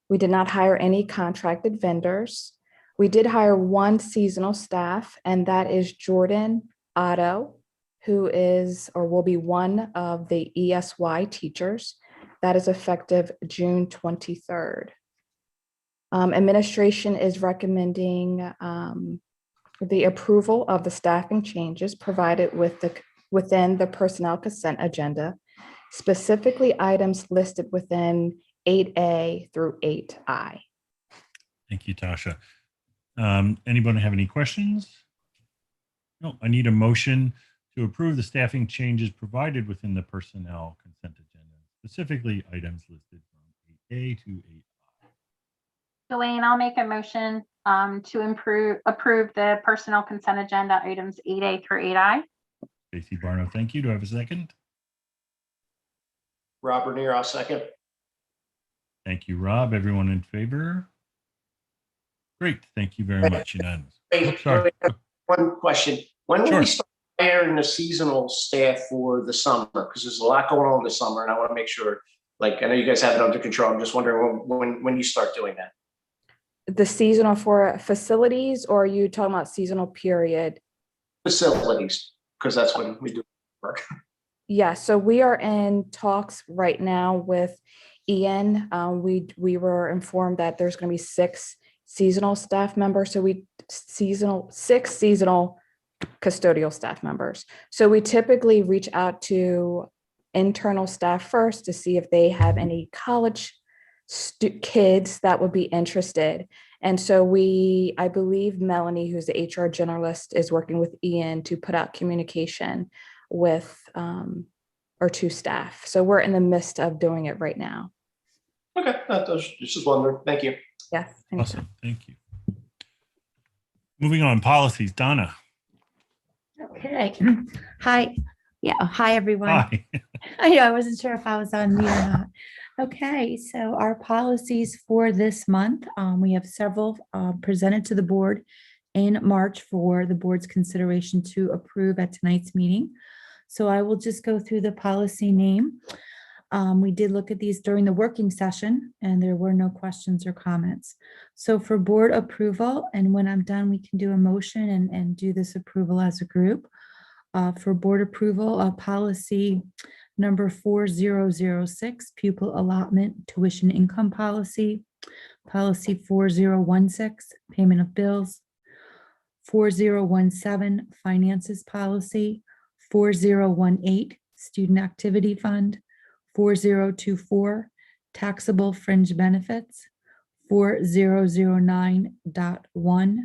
We did not hire any contracted vendors. We did hire 1 seasonal staff, and that is Jordan Otto, who is or will be one of the ESY teachers. That is effective June 23rd. Administration is recommending the approval of the staffing changes provided within the personnel consent agenda, specifically items listed within 8A through 8I. Thank you, Tasha. Anybody have any questions? No, I need a motion to approve the staffing changes provided within the personnel consent agenda, specifically items listed from 8A to 8I. Delane, I'll make a motion to approve the personnel consent agenda items 8A through 8I. Stacy Barno, thank you. Do I have a second? Robert Neer, I'll second. Thank you, Rob. Everyone in favor? Great. Thank you very much. Unanimous. Wait, Sorry. one question. When will Sure. we start hiring the seasonal staff for the summer? Because there's a lot going on this summer, and I want to make sure, like, I know you guys have it under control. I'm just wondering when you start doing that. The seasonal for facilities, or are you talking about seasonal period? Facilities, because that's when we do work. Yeah, so we are in talks right now with Ian. We were informed that there's going to be 6 seasonal staff members. So six seasonal custodial staff members. So we typically reach out to internal staff first to see if they have any college kids that would be interested. And so I believe Melanie, who's the HR generalist, is working with Ian to put out communication with our 2 staff. So we're in the midst of doing it right now. Okay, just wondering. Thank you. Yes. Awesome. Thank you. Moving on, policies. Donna. Okay. Hi. Yeah. Hi, everyone. Hi. I know I wasn't sure if I was on mute or not. Okay. So our policies for this month, we have several presented to the board in March for the board's consideration to approve at tonight's meeting. So I will just go through the policy name. We did look at these during the working session and there were no questions or comments. So for board approval, and when I'm done, we can do a motion and do this approval as a group. For board approval, policy number 4006, pupil allotment tuition income policy. Policy 4016, payment of bills. 4017, finances policy. 4018, student activity fund. 4024, taxable fringe benefits. 4009.1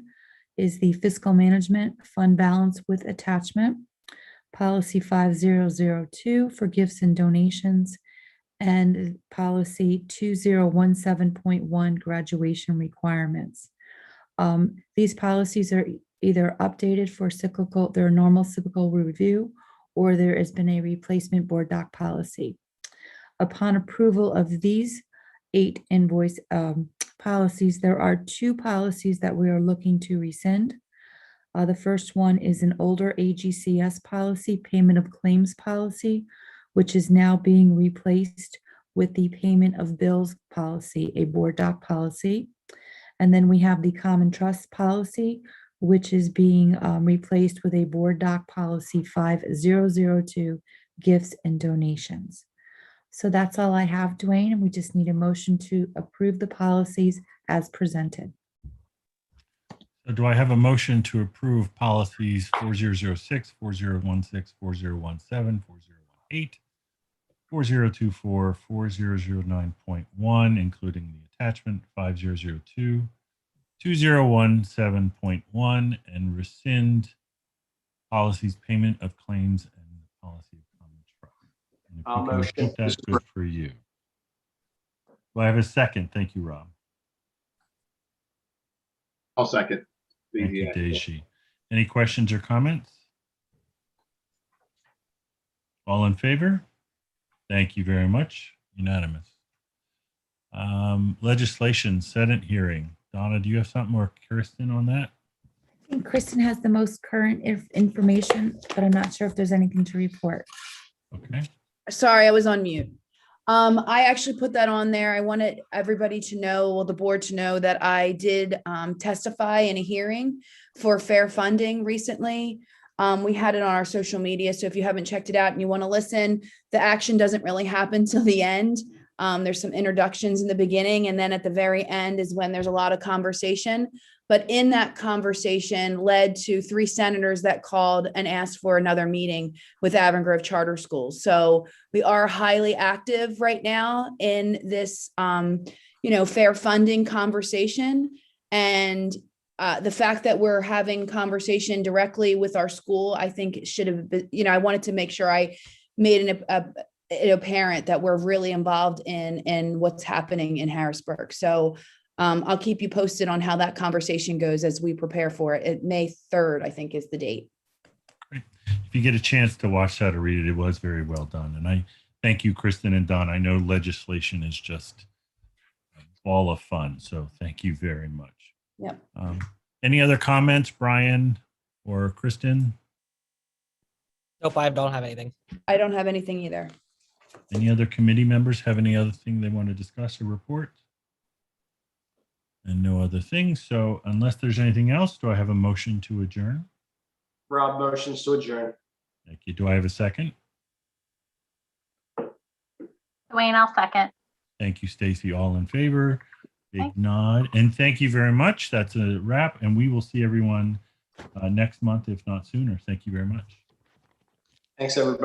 is the fiscal management fund balance with attachment. Policy 5002 for gifts and donations, and policy 2017.1 graduation requirements. These policies are either updated for their normal cyclical review, or there has been a replacement board doc policy. Upon approval of these 8 invoice policies, there are 2 policies that we are looking to rescind. The first one is an older AGCS policy, payment of claims policy, which is now being replaced with the payment of bills policy, a board doc policy. And then we have the common trust policy, which is being replaced with a board doc policy 5002, gifts and donations. So that's all I have, Dwayne, and we just need a motion to approve the policies as presented. So do I have a motion to approve policies 4006, 4016, 4017, 4018, 4024, 4009.1, including the attachment 5002, 2017.1, and rescind policies payment of claims and the policy of common trust? And if you can repeat that, good for you. Do I have a second? Thank you, Rob. I'll second. Thank you, Deji. Any questions or comments? All in favor? Thank you very much. Unanimous. Legislation, Senate hearing. Donna, do you have something, or Kirsten, on that? I think Kristen has the most current information, but I'm not sure if there's anything to report. Okay. Sorry, I was on mute. I actually put that on there. I wanted everybody to know, well, the board to know, that I did testify in a hearing for fair funding recently. We had it on our social media. So if you haven't checked it out and you want to listen, the action doesn't really happen till the end. There's some introductions in the beginning, and then at the very end is when there's a lot of conversation. But in that conversation led to 3 senators that called and asked for another meeting with Avon Grove Charter Schools. So we are highly active right now in this, fair funding conversation. And the fact that we're having conversation directly with our school, I think it should have been, I wanted to make sure I made it apparent that we're really involved in what's happening in Harrisburg. So I'll keep you posted on how that conversation goes as we prepare for it. May 3rd, I think, is the date. Great. If you get a chance to watch that or read it, it was very well done. And I thank you, Kristen and Don. I know legislation is just a ball of fun. So thank you very much. Yep. Any other comments, Brian or Kristen? Nope, I don't have anything. I don't have anything either. Any other committee members have any other thing they want to discuss or report? And no other things. So unless there's anything else, do I have a motion to adjourn? Rob motions to adjourn. Thank you. Do I have a second? Dwayne, I'll second. Thank you, Stacy. All in favor? Big nod. And thank you very much. That's a wrap. And we will see everyone next month, if not sooner. Thank you very much. Thanks, everybody.